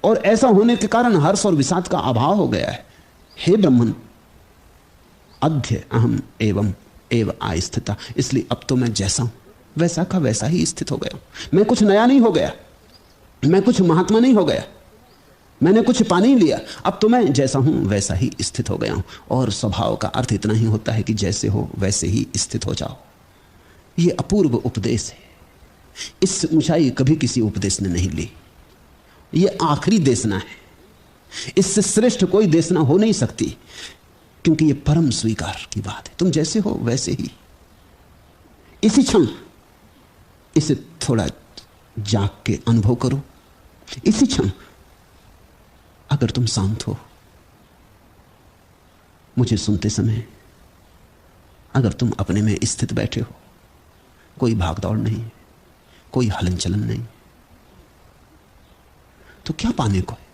और ऐसा होने के कारण हर्ष और विषाद का अभाव हो गया है। हे ब्रह्मन, अध्य अहम एवं एव आस्थिता, इसलिए अब तो मैं जैसा हूं वैसा का वैसा ही स्थित हो गया। मैं कुछ नया नहीं हो गया, मैं कुछ महात्मा नहीं हो गया, मैंने कुछ पा नहीं लिया, अब तो मैं जैसा हूं वैसा ही स्थित हो गया हूं। और स्वभाव का अर्थ इतना ही होता है कि जैसे हो वैसे ही स्थित हो जाओ। यह अपूर्व उपदेश है, इससे ऊंचाई कभी किसी उपदेश ने नहीं ली। यह आखिरी देशना है, इससे श्रेष्ठ कोई देशना हो नहीं सकती, क्योंकि यह परम स्वीकार की बात है। तुम जैसे हो वैसे ही, इसी क्षण इसे थोड़ा जाग के अनुभव करो। इसी क्षण अगर तुम शांत हो, मुझे सुनते समय अगर तुम अपने में स्थित बैठे हो, कोई भागदौड़ नहीं, कोई हलन चलन नहीं, तो क्या पाने को है?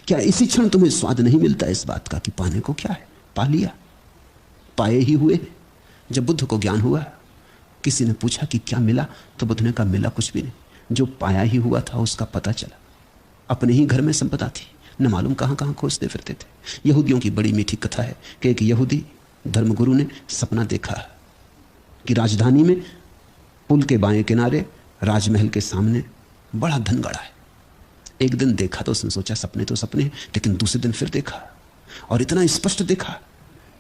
क्या इसी क्षण तुम्हें स्वाद नहीं मिलता इस बात का कि पाने को क्या है? पा लिया, पाए ही हुए। जब बुद्ध को ज्ञान हुआ, किसी ने पूछा कि क्या मिला, तो बुद्ध ने कहा मिला कुछ भी नहीं, जो पाया ही हुआ था उसका पता चला। अपने ही घर में संपदा थी, न मालूम कहां कहां खोजते फिरते थे। यहूदियों की बड़ी मीठी कथा है कि एक यहूदी धर्मगुरु ने सपना देखा कि राजधानी में पुल के बाएं किनारे राजमहल के सामने बड़ा धन गड़ा है। एक दिन देखा तो उसने सोचा सपने तो सपने, लेकिन दूसरे दिन फिर देखा और इतना स्पष्ट देखा,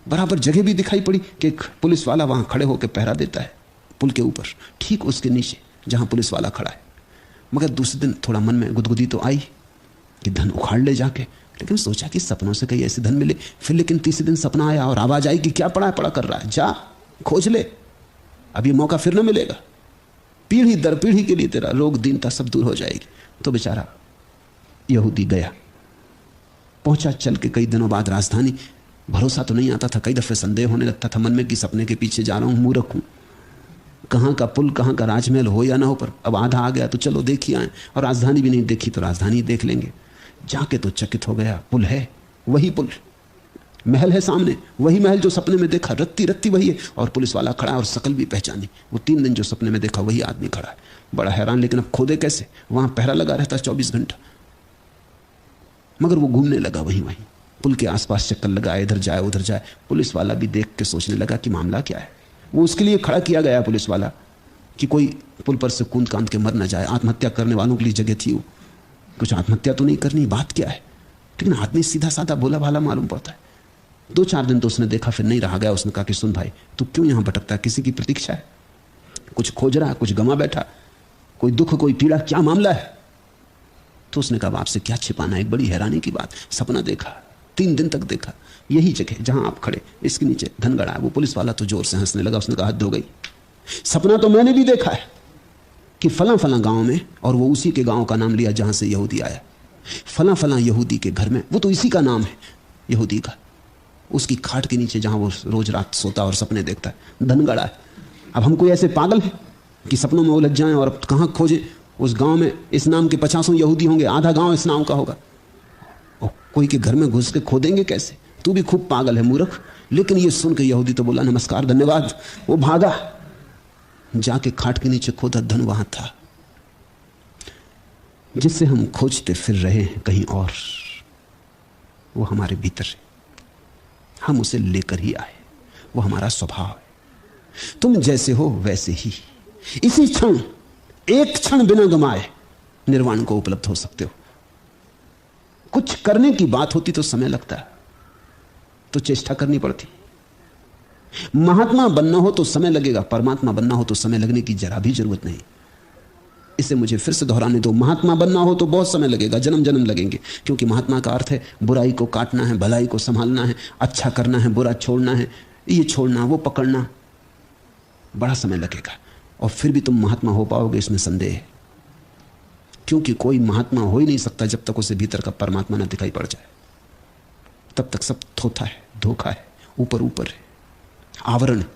बराबर जगह भी दिखाई पड़ी कि एक पुलिस वाला वहां खड़े होकर पहरा देता है पुल के ऊपर, ठीक उसके नीचे जहां पुलिस वाला खड़ा है। मगर दूसरे दिन थोड़ा मन में गुदगुदी तो आई कि धन उखाड़ ले जाके, लेकिन सोचा कि सपनों से कहीं ऐसे धन मिले। फिर लेकिन तीसरे दिन सपना आया और आवाज आई कि क्या पड़ा कर रहा है, जा खोज ले, अब ये मौका फिर ना मिलेगा, पीढ़ी दर पीढ़ी के लिए तेरा रोग दीनता सब दूर हो जाएगी। तो बेचारा यहूदी गया, पहुंचा चल के कई दिनों बाद राजधानी। भरोसा तो नहीं आता था, कई दफे संदेह होने लगता था मन में कि सपने के पीछे जा रहा हूं, मूर्ख हूं, कहां का पुल कहां का राजमहल हो या ना हो, पर अब आधा आ गया तो चलो देख ही आए। और राजधानी भी नहीं देखी तो राजधानी देख लेंगे। जाके तो चकित हो गया, पुल है वही पुल, महल है सामने वही महल जो सपने में देखा, रत्ती रत्ती वही है, और पुलिस वाला खड़ा है और शकल भी पहचानी, वो 3 दिन जो सपने में देखा वही आदमी खड़ा है। बड़ा हैरान, लेकिन अब खोदे कैसे, वहां पहरा लगा रहता 24 घंटा। मगर वो घूमने लगा वहीं पुल के आसपास, चक्कर लगाए, इधर जाए उधर जाए। पुलिस वाला भी देख के सोचने लगा कि मामला क्या है। वो उसके लिए खड़ा किया गया पुलिस वाला कि कोई पुल पर से कूद कांद के मर न जाए, आत्महत्या करने वालों के लिए जगह थी, वो कुछ आत्महत्या तो नहीं करनी, बात क्या है। लेकिन आदमी सीधा साधा भोला भाला मालूम पड़ता है। 2-4 दिन तो उसने देखा, फिर नहीं रहा गया। उसने कहा कि सुन भाई, तू क्यों यहां भटकता है, किसी की प्रतीक्षा है, कुछ खोज रहा है, कुछ गमा बैठा, कोई दुख कोई पीड़ा, क्या मामला है? तो उसने कहा आपसे क्या छिपाना है, एक बड़ी हैरानी की बात, सपना देखा, 3 दिन तक देखा, यही जगह जहां आप खड़े इसके नीचे धन गड़ा है। वो पुलिस वाला तो जोर से हंसने लगा, उसने कहा हद हो गई, सपना तो मैंने भी देखा है कि फला फला गांव में, और वो उसी के गांव का नाम लिया जहां से यहूदी आया, फला फला यहूदी के घर में, वो तो इसी का नाम है यहूदी का, उसकी खाट के नीचे जहां वो रोज रात सोता और सपने देखता है, धन गड़ा है। अब हम कोई ऐसे पागल है कि सपनों में उलझ जाएं और कहां खोजें? उस गांव में इस नाम के 50 यहूदी होंगे, आधा गांव इस नाम का होगा, और कोई के घर में घुस के खोदेंगे कैसे? तू भी खूब पागल है मूर्ख। लेकिन ये सुन के यहूदी तो बोला नमस्कार धन्यवाद, वो भागा, जाके खाट के नीचे खोदा, धन वहां था। जिससे हम खोजते फिर रहे हैं कहीं और, वो हमारे भीतर है, हम उसे लेकर ही आए, वो हमारा स्वभाव है। तुम जैसे हो वैसे ही, इसी क्षण, एक क्षण बिना गमाए निर्वाण को उपलब्ध हो सकते हो। कुछ करने की बात होती तो समय लगता है, तो चेष्टा करनी पड़ती। महात्मा बनना हो तो समय लगेगा, परमात्मा बनना हो तो समय लगने की जरा भी जरूरत नहीं। इसे मुझे फिर से दोहराने दो, महात्मा बनना हो तो बहुत समय लगेगा, जन्म जन्म लगेंगे, क्योंकि महात्मा का अर्थ है बुराई को काटना है, भलाई को संभालना है, अच्छा करना है, बुरा छोड़ना है, ये छोड़ना वो पकड़ना, बड़ा समय लगेगा। और फिर भी तुम महात्मा हो पाओगे इसमें संदेह है, क्योंकि कोई महात्मा हो ही नहीं सकता जब तक उसे भीतर का परमात्मा न दिखाई पड़ जाए। तब तक सब थोथा है, धोखा है, ऊपर ऊपर है, आवरण है।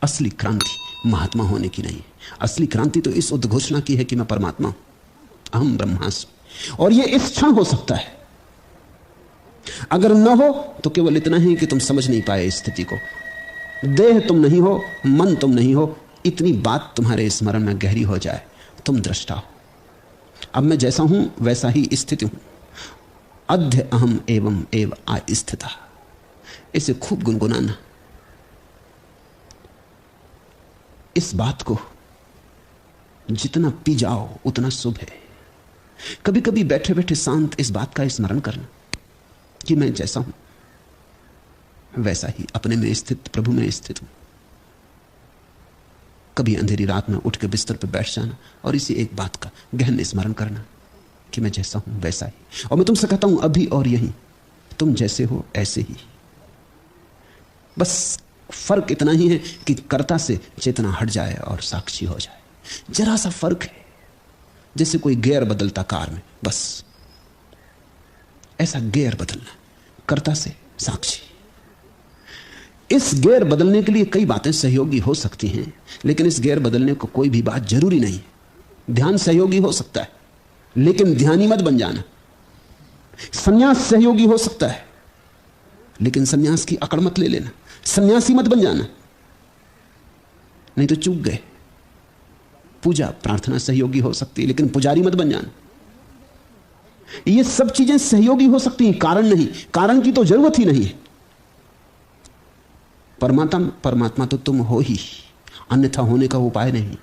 असली क्रांति महात्मा होने की नहीं है। असली क्रांति तो इस उद्घोषणा की है कि मैं परमात्मा हूं, अहम ब्रह्मास्मि। और यह इस क्षण हो सकता है। अगर न हो तो केवल इतना ही कि तुम समझ नहीं पाए स्थिति को। देह तुम नहीं हो, मन तुम नहीं हो, इतनी बात तुम्हारे स्मरण में गहरी हो जाए, तुम दृष्टा हो। अब मैं जैसा हूं वैसा ही स्थिति हूं। अध्य अहम एवं एव आस्थिता, इसे खूब गुनगुनाना। इस बात को जितना पी जाओ उतना शुभ है। कभी कभी बैठे बैठे शांत इस बात का स्मरण करना कि मैं जैसा हूं वैसा ही अपने में स्थित, प्रभु में स्थित हूं। कभी अंधेरी रात में उठ के बिस्तर पर बैठ जाना और इसी एक बात का गहन स्मरण करना कि मैं जैसा हूं वैसा ही। और मैं तुमसे कहता हूं अभी और यहीं, तुम जैसे हो ऐसे ही। बस फर्क इतना ही है कि कर्ता से चेतना हट जाए और साक्षी हो जाए। जरा सा फर्क है, जैसे कोई गियर बदलता कार में, बस ऐसा गियर बदलना, कर्ता से साक्षी। इस गियर बदलने के लिए कई बातें सहयोगी हो सकती हैं, लेकिन इस गियर बदलने को कोई भी बात जरूरी नहीं है। ध्यान सहयोगी हो सकता है, लेकिन ध्यानी मत बन जाना। संन्यास सहयोगी हो सकता है, लेकिन संन्यास की अकड़ मत ले लेना। सन्यासी मत बन जाना, नहीं तो चूक गए। पूजा प्रार्थना सहयोगी हो सकती है, लेकिन पुजारी मत बन जाना। ये सब चीजें सहयोगी हो सकती हैं, कारण नहीं। कारण की तो जरूरत ही नहीं है। परमात्मा तो तुम हो ही, अन्यथा होने का उपाय नहीं।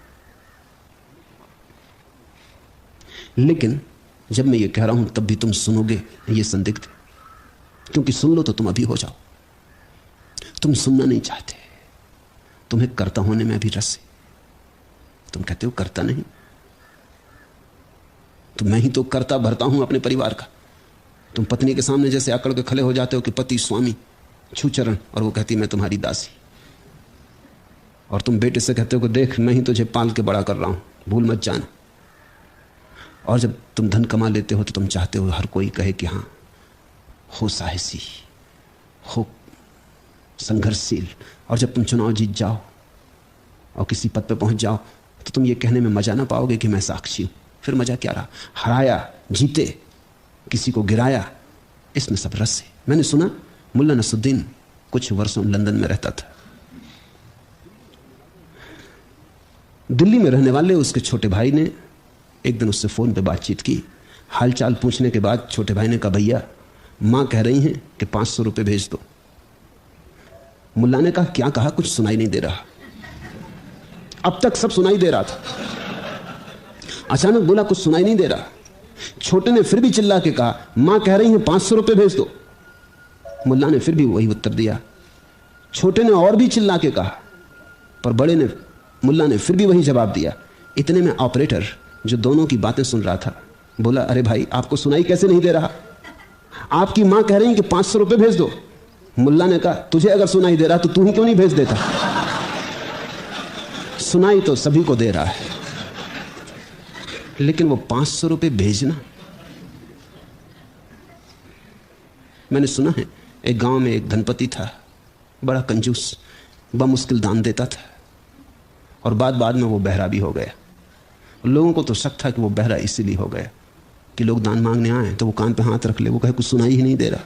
लेकिन जब मैं ये कह रहा हूं तब भी तुम सुनोगे ये संदिग्ध, क्योंकि सुन लो तो तुम अभी हो जाओ। तुम सुनना नहीं चाहते, तुम्हें कर्ता होने में भी रस है। तुम कहते हो कर्ता नहीं, तो मैं ही तो कर्ता भरता हूं अपने परिवार का। तुम पत्नी के सामने जैसे अकड़ के खड़े हो जाते हो कि पति स्वामी छू चरण, और वो कहती मैं तुम्हारी दासी। और तुम बेटे से कहते हो कि देख मैं ही तुझे पाल के बड़ा कर रहा हूं, भूल मत जाना। और जब तुम धन कमा लेते हो तो तुम चाहते हो हर कोई कहे कि हां हो साहसी, हो संघर्षशील। और जब तुम चुनाव जीत जाओ और किसी पद पे पहुंच जाओ तो तुम ये कहने में मजा ना पाओगे कि मैं साक्षी हूं। फिर मजा क्या रहा? हराया, जीते, किसी को गिराया, इसमें सब रस है। मैंने सुना मुल्ला नसरुद्दीन कुछ वर्षों लंदन में रहता था। दिल्ली में रहने वाले उसके छोटे भाई ने एक दिन उससे फोन पे बातचीत की। हालचाल पूछने के बाद छोटे भाई ने कहा भैया मां कह रही हैं कि 500 रुपए भेज दो। मुल्ला ने कहा क्या कहा? कुछ सुनाई नहीं दे रहा। अब तक सब सुनाई दे रहा था, अचानक बोला कुछ सुनाई नहीं दे रहा। छोटे ने फिर भी चिल्ला के कहा मां कह रही हैं 500 रुपए भेज दो। मुल्ला ने फिर भी वही उत्तर दिया। छोटे ने और भी चिल्ला के कहा, पर बड़े ने, मुल्ला ने फिर भी वही जवाब दिया। इतने में ऑपरेटर जो दोनों की बातें सुन रहा था बोला अरे भाई आपको सुनाई कैसे नहीं दे रहा? आपकी मां कह रही है कि 500 रुपए भेज दो। मुल्ला ने कहा तुझे अगर सुनाई दे रहा तो तू ही क्यों नहीं भेज देता? सुनाई तो सभी को दे रहा है, लेकिन वो 500 रुपए भेजना। मैंने सुना है एक गांव में एक धनपति था, बड़ा कंजूस, बमुश्किल दान देता था, और बाद में वो बहरा भी हो गया। लोगों को तो शक था कि वो बहरा इसीलिए हो गया कि लोग दान मांगने आए तो वो कान पे हाथ रख ले, वो कहे कुछ सुनाई ही नहीं दे रहा।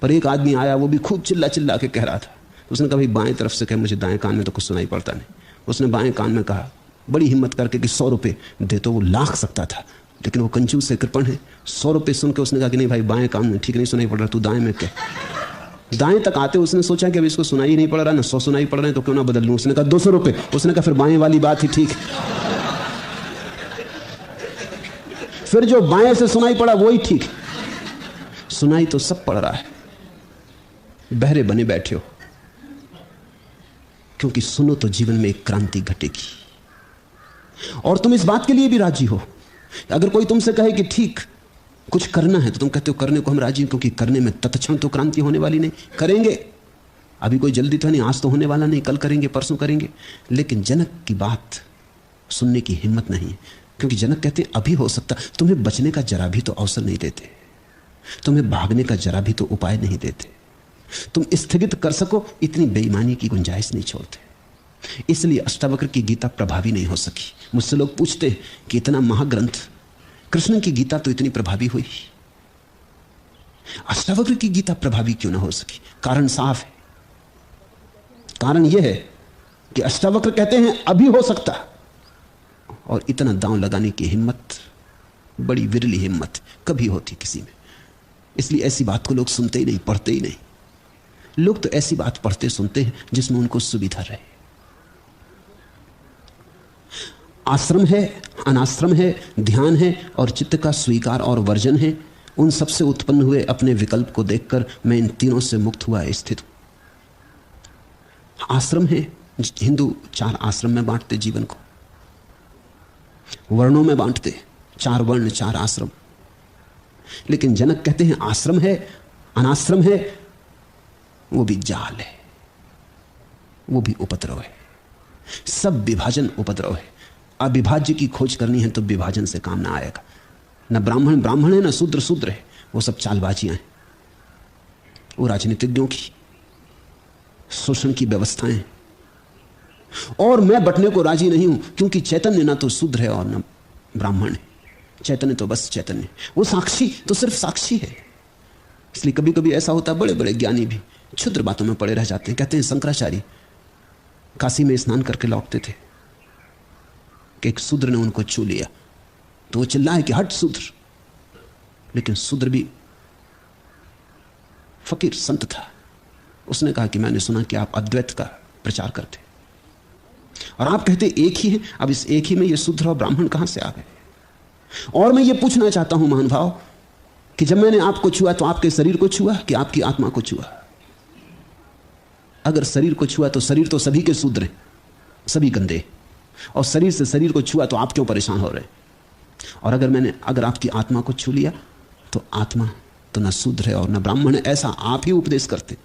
पर एक आदमी आया, वो भी खूब चिल्ला चिल्ला के कह रहा था। उसने कहा भाई बाएं तरफ से कहे, मुझे दाएं कान में तो कुछ सुनाई पड़ता नहीं। उसने बाएं कान में कहा बड़ी हिम्मत करके कि 100 रुपए दे, तो वो लाख सकता था, लेकिन वो कंजूस है, कृपण है। 100 रुपए सुन के उसने कहा कि नहीं भाई बाएं कान में ठीक नहीं सुनाई पड़ रहा, तू दाएं में कह। दाएं तक आते उसने सोचा कि अब इसको सुनाई नहीं पड़ रहा ना, 100 सुनाई पड़ रहे हैं तो क्यों ना बदल लूं। उसने कहा 200 रुपए। उसने कहा फिर बाएं वाली बात ही ठीक। फिर जो बाएं से सुनाई पड़ा वही ठीक। सुनाई तो सब पड़ रहा है, बहरे बने बैठे हो, क्योंकि सुनो तो जीवन में एक क्रांति घटेगी। और तुम इस बात के लिए भी राजी हो, अगर कोई तुमसे कहे कि ठीक कुछ करना है, तो तुम कहते हो करने को हम राजी हैं, क्योंकि करने में तत्क्षण तो क्रांति होने वाली नहीं। करेंगे, अभी कोई जल्दी तो नहीं, आज तो होने वाला नहीं, कल करेंगे, परसों करेंगे। लेकिन जनक की बात सुनने की हिम्मत नहीं है, क्योंकि जनक कहते हैं अभी हो सकता। तुम्हें बचने का जरा भी तो अवसर नहीं देते, तुम्हें भागने का जरा भी तो उपाय नहीं देते, तुम स्थगित कर सको इतनी बेईमानी की गुंजाइश नहीं छोड़ते। इसलिए अष्टावक्र की गीता प्रभावी नहीं हो सकी। मुझसे लोग पूछते हैं कि इतना महाग्रंथ कृष्ण की गीता तो इतनी प्रभावी हुई, अष्टावक्र की गीता प्रभावी क्यों ना हो सकी? कारण साफ है। कारण यह है कि अष्टावक्र कहते हैं अभी हो सकता, और इतना दांव लगाने की हिम्मत बड़ी विरली हिम्मत कभी होती किसी में। इसलिए ऐसी बात को लोग सुनते ही नहीं, पढ़ते ही नहीं। लोग तो ऐसी बात पढ़ते सुनते हैं जिसमें उनको सुविधा रहे। आश्रम है, अनाश्रम है, ध्यान है और चित्त का स्वीकार और वर्जन है। उन सबसे उत्पन्न हुए अपने विकल्प को देखकर मैं इन तीनों से मुक्त हुआ स्थित हूं। आश्रम है, हिंदू 4 आश्रम में बांटते जीवन को, वर्णों में बांटते, 4 वर्ण 4 आश्रम। लेकिन जनक कहते हैं आश्रम है, अनाश्रम है, वो भी जाल है, वो भी उपद्रव है। सब विभाजन उपद्रव है। अविभाज्य की खोज करनी है तो विभाजन से काम ना आएगा। न ब्राह्मण ब्राह्मण है, न शूद्र शूद्र है, वो सब चालबाजियां हैं, वो राजनीतिज्ञों की शोषण की व्यवस्थाएं। और मैं बटने को राजी नहीं हूं, क्योंकि चैतन्य ना तो शूद्र है और न ब्राह्मण है। चैतन्य तो बस चैतन्य, वो साक्षी तो सिर्फ साक्षी है। इसलिए कभी कभी ऐसा होता है, बड़े बड़े ज्ञानी भी क्षुद्र बातों में पड़े रह जाते हैं। कहते हैं शंकराचार्य काशी में स्नान करके लौटते थे कि एक शूद्र ने उनको छू लिया, तो वो चिल्लाए कि हट शूद्र। लेकिन शूद्र भी फकीर संत था। उसने कहा कि मैंने सुना कि आप अद्वैत का प्रचार करते और आप कहते एक ही है। अब इस एक ही में ये शूद्र और ब्राह्मण कहां से आ गए? और मैं ये पूछना चाहता हूं महानुभाव कि जब मैंने आपको छुआ तो आपके शरीर को छुआ कि आपकी आत्मा को छुआ? अगर शरीर को छुआ तो शरीर तो सभी के शूद्र हैं, सभी गंदे, और शरीर से शरीर को छुआ तो आप क्यों परेशान हो रहे? और अगर आपकी आत्मा को छू लिया तो आत्मा तो न शूद्र है और न ब्राह्मण है। ऐसा आप ही उपदेश करते।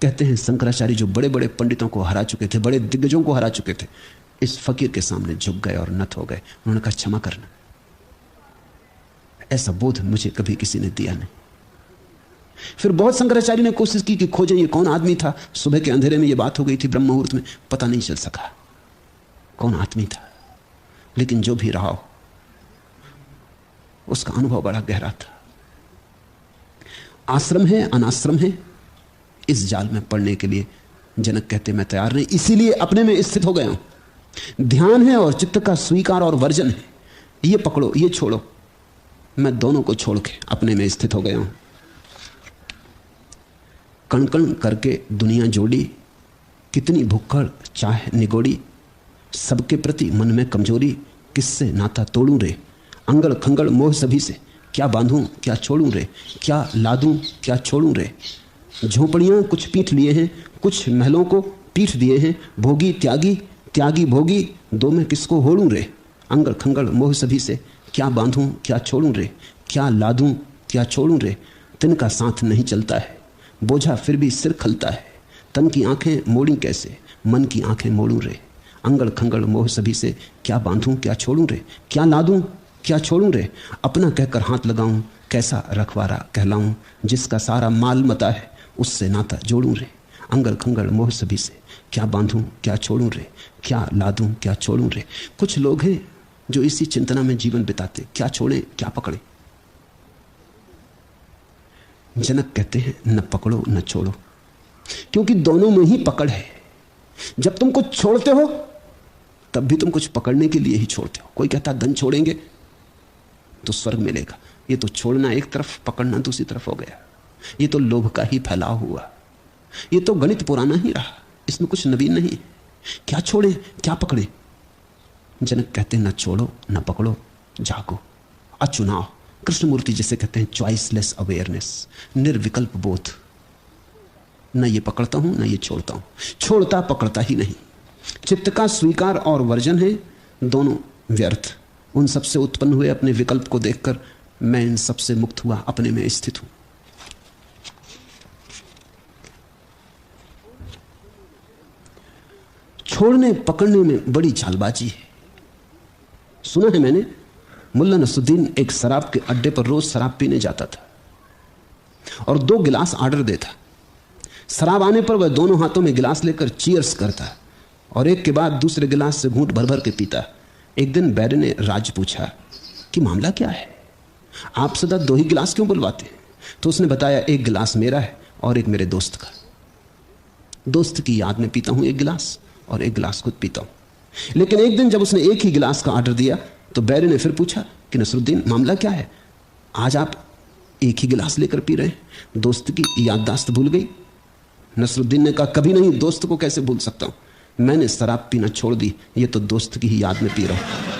कहते हैं शंकराचार्य जो बड़े बड़े पंडितों को हरा चुके थे, बड़े दिग्गजों को हरा चुके थे, इस फकीर के सामने झुक गए और नत हो गए। उन्होंने कहा क्षमा करना। ऐसा बोध मुझे कभी किसी ने दिया नहीं। फिर बहुत शंकराचार्य ने कोशिश की कि खोजें ये कौन आदमी था। सुबह के अंधेरे में ये बात हो गई थी, ब्रह्म मुहूर्त में पता नहीं चल सका कौन आदमी था। लेकिन जो भी रहा हो, उसका अनुभव बड़ा गहरा था। आश्रम है, अनाश्रम है, इस जाल में पड़ने के लिए जनक कहते मैं तैयार नहीं, इसीलिए अपने में स्थित हो गया हूं। ध्यान है और चित्त का स्वीकार और वर्जन है। ये पकड़ो, ये छोड़ो। मैं दोनों को छोड़ के अपने में स्थित हो गया हूं। कण कण करके दुनिया जोड़ी, कितनी भुक्कड़ चाह निगोड़ी, सबके प्रति मन में कमजोरी, किससे नाता तोड़ूं रे, अंगड़ खंगड़ मोह सभी से, क्या बांधूं क्या छोड़ूं रे, क्या लादूं क्या छोड़ूं रे। झोपड़ियां कुछ पीठ लिए हैं, कुछ महलों को पीठ दिए हैं, भोगी त्यागी त्यागी भोगी, दो में किसको होड़ूं रे, अंगड़ खंगड़ मोह सभी से, क्या बांधूं क्या छोड़ूं रे, क्या लादूं क्या छोड़ूं रे। तिनका साथ नहीं चलता है, बोझा फिर भी सिर खलता है, तन की आंखें मोड़ी कैसे, मन की आंखें मोड़ूं रे, अंगड़ खंगड़ मोह सभी से, क्या बांधूं क्या छोड़ूं रे, क्या लादूं क्या छोड़ूं रे। अपना कहकर हाथ लगाऊं, कैसा रखवारा कहलाऊं, जिसका सारा माल मता है उससे नाता जोड़ूं रे, अंगड़ खंगड़ मोह सभी से, क्या बांधूं क्या छोड़ूं रे, क्या लादूं क्या छोड़ूं रे। कुछ लोग हैं जो इसी चिंतना में जीवन बिताते, क्या छोड़ें क्या पकड़े। जनक कहते हैं न पकड़ो न छोड़ो, क्योंकि दोनों में ही पकड़ है। जब तुम कुछ छोड़ते हो तब भी तुम कुछ पकड़ने के लिए ही छोड़ते हो। कोई कहता धन छोड़ेंगे तो स्वर्ग मिलेगा, ये तो छोड़ना एक तरफ, पकड़ना दूसरी तरफ हो गया। ये तो लोभ का ही फैलाव हुआ, ये तो गणित पुराना ही रहा, इसमें कुछ नवीन नहीं। क्या छोड़े क्या पकड़े। जनक कहते हैं न छोड़ो न पकड़ो, जागो, अचुनाव। कृष्णमूर्ति जिसे कहते हैं चॉइसलेस अवेयरनेस, निर्विकल्प बोध। न ये पकड़ता हूं न ये छोड़ता हूं, छोड़ता पकड़ता ही नहीं। चित्त का स्वीकार और वर्जन है दोनों व्यर्थ। उन सबसे उत्पन्न हुए अपने विकल्प को देखकर मैं इन सबसे मुक्त हुआ, अपने में स्थित हूं। छोड़ने पकड़ने में बड़ी चालबाजी है। सुना है मैंने, मुल्ला नसरुद्दीन एक शराब के अड्डे पर रोज शराब पीने जाता था और 2 गिलास ऑर्डर देता। शराब आने पर वह दोनों हाथों में गिलास लेकर चीयर्स करता और एक के बाद दूसरे गिलास से घूंट भर भर के पीता। एक दिन बैरे ने राज पूछा कि मामला क्या है, आप सदा 2 ही गिलास क्यों बुलवाते हैं? तो उसने बताया, एक गिलास मेरा है और एक मेरे दोस्त का। दोस्त की याद में पीता हूं एक गिलास और एक गिलास खुद पीता हूं। लेकिन एक दिन जब उसने एक ही गिलास का ऑर्डर दिया तो बैरे ने फिर पूछा कि नसरुद्दीन मामला क्या है, आज आप एक ही गिलास लेकर पी रहे हैं, दोस्त की याददाश्त भूल गई? नसरुद्दीन ने कहा, कभी नहीं, दोस्त को कैसे भूल सकता हूं, मैंने शराब पीना छोड़ दी, ये तो दोस्त की ही याद में पी रहा हूं।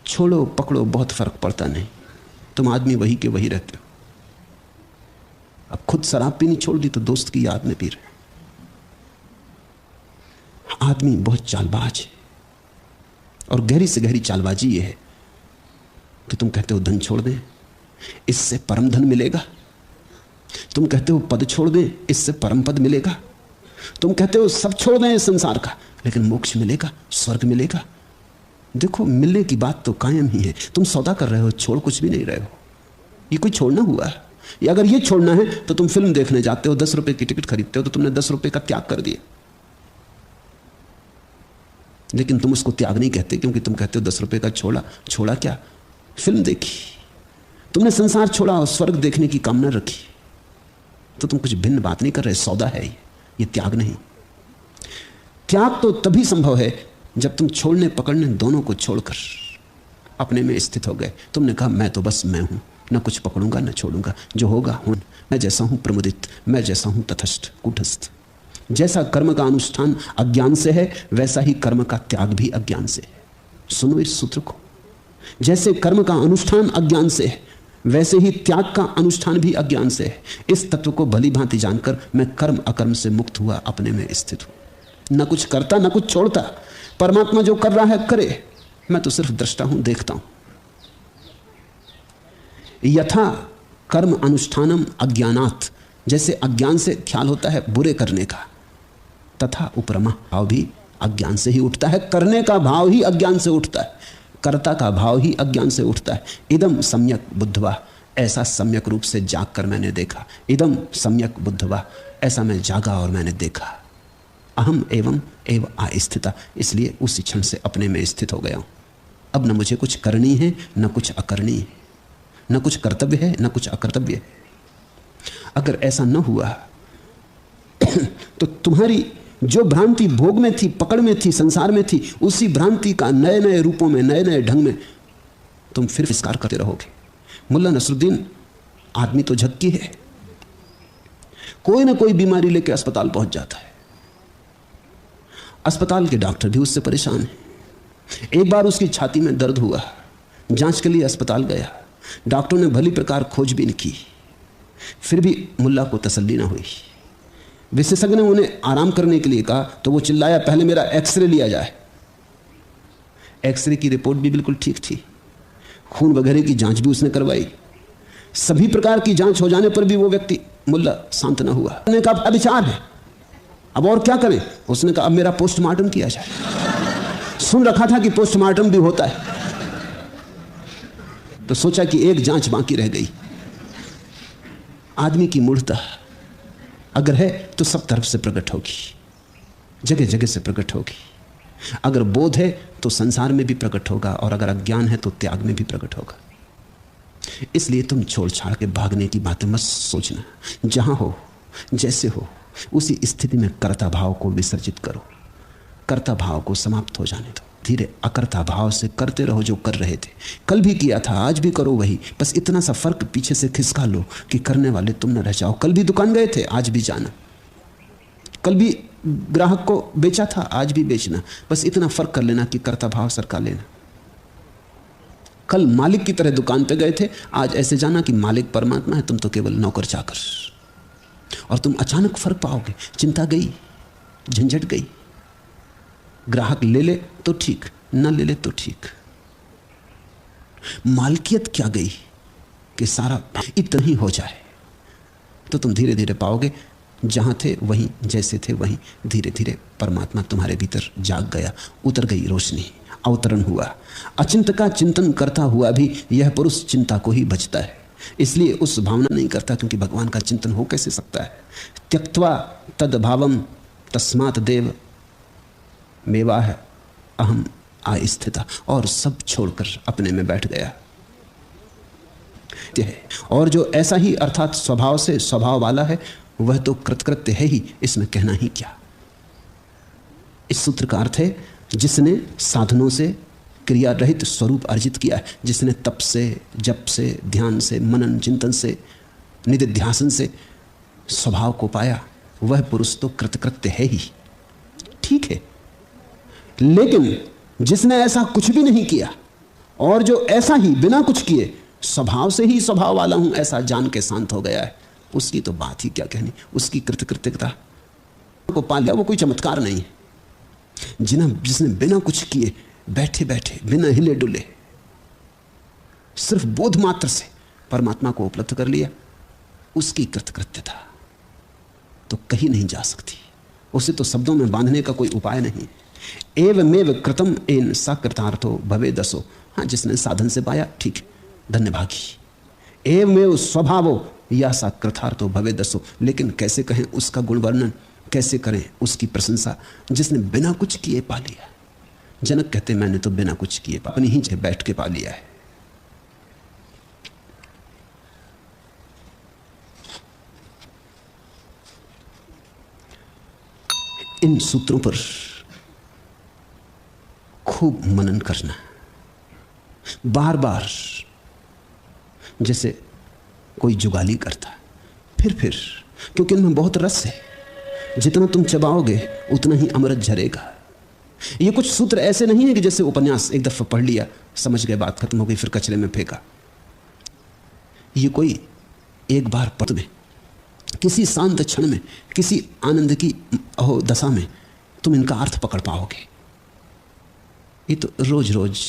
छोड़ो पकड़ो बहुत फर्क पड़ता नहीं, तुम आदमी वही के वही रहते हो। अब खुद शराब पीनी छोड़ दी तो दोस्त की याद में पी रहे। आदमी बहुत चालबाज है और गहरी से गहरी चालबाजी यह है कि तुम कहते हो धन छोड़ दें, इससे परम धन मिलेगा। तुम कहते हो पद छोड़ दें, इससे परम पद मिलेगा। तुम कहते हो सब छोड़ दें इस संसार का, लेकिन मोक्ष मिलेगा, स्वर्ग मिलेगा। देखो, मिलने की बात तो कायम ही है, तुम सौदा कर रहे हो, छोड़ कुछ भी नहीं रहे हो। ये कोई छोड़ना हुआ है? या अगर ये छोड़ना है तो तुम फिल्म देखने जाते हो, 10 रुपए की टिकट खरीदते हो तो तुमने 10 रुपए का त्याग कर दिया। लेकिन तुम उसको त्याग नहीं कहते, क्योंकि तुम कहते हो 10 रुपए का छोड़ा। छोड़ा क्या? फिल्म देखी। तुमने संसार छोड़ा और स्वर्ग देखने की कामना रखी, तो तुम कुछ भिन्न बात नहीं कर रहे। सौदा है ये त्याग नहीं। त्याग तो तभी संभव है जब तुम छोड़ने पकड़ने दोनों को छोड़कर अपने में स्थित हो गए। तुमने कहा, मैं तो बस मैं हूं, न कुछ पकड़ूंगा न छोड़ूंगा, जो होगा हूं। मैं जैसा हूं प्रमुदित, मैं जैसा हूं तटस्थ कूटस्थ। जैसा कर्म का अनुष्ठान अज्ञान से है, वैसा ही कर्म का त्याग भी अज्ञान से है। सुनो इस सूत्र को, जैसे कर्म का अनुष्ठान अज्ञान से है, वैसे ही त्याग का अनुष्ठान भी अज्ञान से है। इस तत्व को भली भांति जानकर मैं कर्म अकर्म से मुक्त हुआ, अपने में स्थित हूं। न कुछ करता न कुछ छोड़ता। परमात्मा जो कर रहा है करे, मैं तो सिर्फ दृष्टा हूं, देखता हूं। यथा कर्म अनुष्ठानम अज्ञानात्, जैसे अज्ञान से ख्याल होता है बुरे करने का, तथा उपरमा भाव भी अज्ञान से ही उठता है। करने का भाव ही अज्ञान से उठता है, कर्ता का भाव ही अज्ञान से उठता है। इदम सम्यक बुद्धवा, ऐसा सम्यक रूप से जाग कर मैंने देखा। इदम सम्यक बुद्धवा, ऐसा मैं जागा और मैंने देखा। अहम एवं एव आस्थिता, इसलिए उसी क्षण से अपने में स्थित हो गया हूं। अब न मुझे कुछ करनी है न कुछ अकरनी है, न कुछ कर्तव्य है न कुछ अकर्तव्य है। अगर ऐसा न हुआ तो तुम्हारी जो भ्रांति भोग में थी, पकड़ में थी, संसार में थी, उसी भ्रांति का नए नए रूपों में, नए नए ढंग में तुम फिर विस्तार करते रहोगे। मुल्ला नसरुद्दीन आदमी तो झक्की है, कोई ना कोई बीमारी लेके अस्पताल पहुंच जाता है। अस्पताल के डॉक्टर भी उससे परेशान हैं। एक बार उसकी छाती में दर्द हुआ, जांच के लिए अस्पताल गया। डॉक्टर ने भली प्रकार खोजबीन की, फिर भी मुल्ला को तसल्ली ना हुई। विशेषज्ञ ने उन्हें आराम करने के लिए कहा तो वो चिल्लाया, पहले मेरा एक्सरे लिया जाए। एक्सरे की रिपोर्ट भी बिल्कुल ठीक थी, खून वगैरह की जांच भी उसने करवाई। सभी प्रकार की जांच हो जाने पर भी वो व्यक्ति, मुल्ला, शांत ना हुआ। उसने कहा, अब विचार है, अब और क्या करें? उसने कहा, अब मेरा पोस्टमार्टम किया जाए। सुन रखा था कि पोस्टमार्टम भी होता है, तो सोचा कि एक जांच बाकी रह गई। आदमी की मूढ़ता अगर है तो सब तरफ से प्रकट होगी, जगह जगह से प्रकट होगी। अगर बोध है तो संसार में भी प्रकट होगा, और अगर अज्ञान है तो त्याग में भी प्रकट होगा। इसलिए तुम छोड़ छाड़ के भागने की बातें मत सोचना। जहां हो, जैसे हो, उसी स्थिति में कर्ता भाव को विसर्जित करो। कर्ता भाव को समाप्त हो जाने दो। धीरे अकर्ता भाव से करते रहो जो कर रहे थे। कल भी किया था, आज भी करो वही। बस इतना सा फर्क पीछे से खिसका लो कि करने वाले तुम न रह जाओ। कल भी दुकान गए थे, आज भी जाना। कल भी ग्राहक को बेचा था, आज भी बेचना। बस इतना फर्क कर लेना कि कर्ता भाव सरका लेना। कल मालिक की तरह दुकान पे गए थे, आज ऐसे जाना कि मालिक परमात्मा है, तुम तो केवल नौकर चाकर। और तुम अचानक फर्क पाओगे। चिंता गई, झंझट गई। ग्राहक ले ले तो ठीक, ना ले ले तो ठीक। मालकियत क्या गई कि सारा इतना ही हो जाए। तो तुम धीरे धीरे पाओगे जहां थे वहीं, जैसे थे वहीं। धीरे धीरे परमात्मा तुम्हारे भीतर जाग गया, उतर गई रोशनी, अवतरण हुआ। अचिंत का चिंतन करता हुआ भी यह पुरुष चिंता को ही बचता है, इसलिए उस भावना नहीं करता, क्योंकि भगवान का चिंतन हो कैसे सकता है। त्यक्त्वा तद भावम तस्मात् देव मेवाह अहम आस्थिता, और सब छोड़कर अपने में बैठ गया। और जो ऐसा ही अर्थात स्वभाव से स्वभाव वाला है, वह तो कृतकृत्य है ही, इसमें कहना ही क्या। इस सूत्र का अर्थ है जिसने साधनों से क्रिया रहित स्वरूप अर्जित किया है, जिसने तप से, जप से, ध्यान से, मनन चिंतन से, निधिध्यासन से स्वभाव को पाया, वह पुरुष तो कृतकृत्य है ही। ठीक है, लेकिन जिसने ऐसा कुछ भी नहीं किया और जो ऐसा ही बिना कुछ किए स्वभाव से ही स्वभाव वाला हूं ऐसा जान के शांत हो गया है, उसकी तो बात ही क्या कहनी। उसकी कृतकृत्यता को पा लिया, वो कोई चमत्कार नहीं है। जिसने बिना कुछ किए बैठे बैठे बिना हिले डुले सिर्फ बोध मात्र से परमात्मा को उपलब्ध कर लिया, उसकी कृतकृत्यता तो कहीं नहीं जा सकती। उसे तो शब्दों में बांधने का कोई उपाय नहीं। एवमेव कृतम एन सा कृतार्थो भवे दसो। हाँ, जिसने साधन से पाया ठीक, धन्यभागी। एवमेव स्वभावो या सा कृतार्थो भवे दसो। लेकिन कैसे कहें उसका गुण वर्णन, कैसे करें उसकी प्रशंसा, जिसने बिना कुछ किए पा लिया। जनक कहते मैंने तो बिना कुछ किए अपनी ही जगह बैठ के पा लिया है। इन सूत्रों पर खूब मनन करना, बार बार, जैसे कोई जुगाली करता, फिर, क्योंकि इनमें बहुत रस है। जितना तुम चबाओगे उतना ही अमृत झरेगा। ये कुछ सूत्र ऐसे नहीं है कि जैसे उपन्यास एक दफा पढ़ लिया, समझ गए, बात खत्म हो गई, फिर कचरे में फेंका। ये कोई एक बार पद में, किसी शांत क्षण में, किसी आनंद की दशा में तुम इनका अर्थ पकड़ पाओगे। ये तो रोज रोज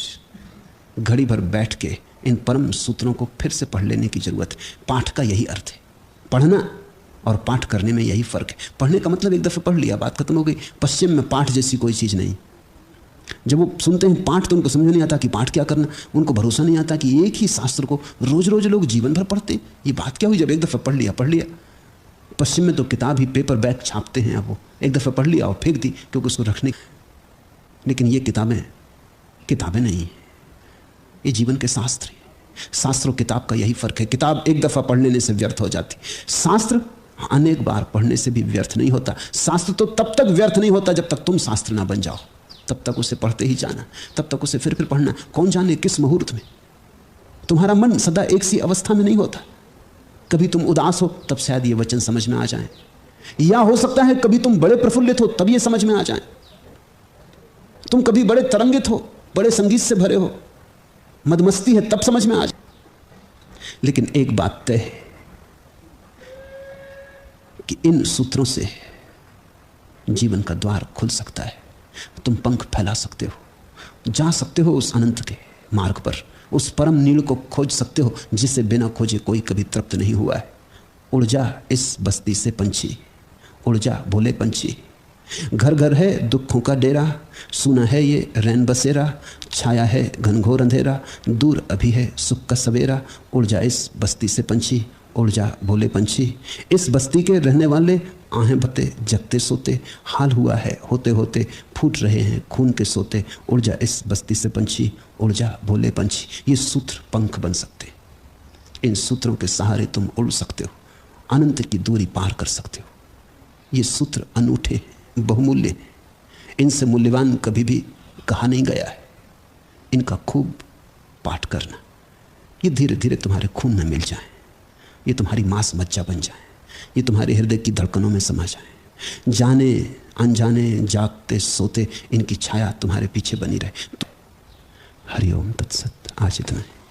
घड़ी भर बैठ के इन परम सूत्रों को फिर से पढ़ लेने की जरूरत है। पाठ का यही अर्थ है, पढ़ना और पाठ करने में यही फर्क है। पढ़ने का मतलब एक दफे पढ़ लिया, बात खत्म हो गई। पश्चिम में पाठ जैसी कोई चीज नहीं। जब वो सुनते हैं पाठ तो उनको समझ नहीं आता कि पाठ क्या करना। उनको भरोसा नहीं आता कि एक ही शास्त्र को रोज रोज लोग जीवन भर पढ़ते हैं। ये बात क्या हुई, जब एक दफे पढ़ लिया। पश्चिम में तो किताब ही पेपर बैग छापते हैं। अब वो एक दफे पढ़ लिया और फेंक दी क्योंकि उसको रखने। लेकिन ये किताबें नहीं है, ये जीवन के शास्त्र है। शास्त्र और किताब का यही फर्क है। किताब एक दफा पढ़ लेने से व्यर्थ हो जाती, शास्त्र अनेक बार पढ़ने से भी व्यर्थ नहीं होता। शास्त्र तो तब तक व्यर्थ नहीं होता जब तक तुम शास्त्र ना बन जाओ, तब तक उसे पढ़ते ही जाना, तब तक उसे फिर पढ़ना। कौन जाने किस मुहूर्त में तुम्हारा मन सदा एक सी अवस्था में नहीं होता। कभी तुम उदास हो तब शायद ये वचन समझ में आ जाए, या हो सकता है कभी तुम बड़े प्रफुल्लित हो तब ये समझ में आ जाए। तुम कभी बड़े तरंगित हो, बड़े संगीत से भरे हो, मदमस्ती है, तब समझ में आ जाए। लेकिन एक बात तय है कि इन सूत्रों से जीवन का द्वार खुल सकता है। तुम पंख फैला सकते हो, जा सकते हो उस अनंत के मार्ग पर, उस परम नील को खोज सकते हो जिसे बिना खोजे कोई कभी तृप्त नहीं हुआ है। उड़ जा इस बस्ती से पंछी, उड़ जा भोले पंछी। घर घर है दुखों का डेरा, सुना है ये रैन बसेरा, छाया है घनघोर अंधेरा, दूर अभी है सुख का सवेरा। उड़ जा इस बस्ती से पंछी, उड़ जा भोले पंछी। इस बस्ती के रहने वाले आहें भरते जगते सोते, हाल हुआ है होते होते फूट रहे हैं खून के सोते। उड़ जा इस बस्ती से पंछी, उड़ जा भोले पंछी। ये सूत्र पंख बन सकते, इन सूत्रों के सहारे तुम उड़ सकते हो, अनंत की दूरी पार कर सकते हो। ये सूत्र अनूठे, बहुमूल्य हैं, इनसे मूल्यवान कभी भी कहा नहीं गया है। इनका खूब पाठ करना, ये धीरे धीरे तुम्हारे खून में मिल जाए, ये तुम्हारी मांस मज्जा बन जाए, ये तुम्हारे हृदय की धड़कनों में समा जाए। जाने अनजाने जागते सोते इनकी छाया तुम्हारे पीछे बनी रहे। हरि ओम तत्सत। आज इतना है।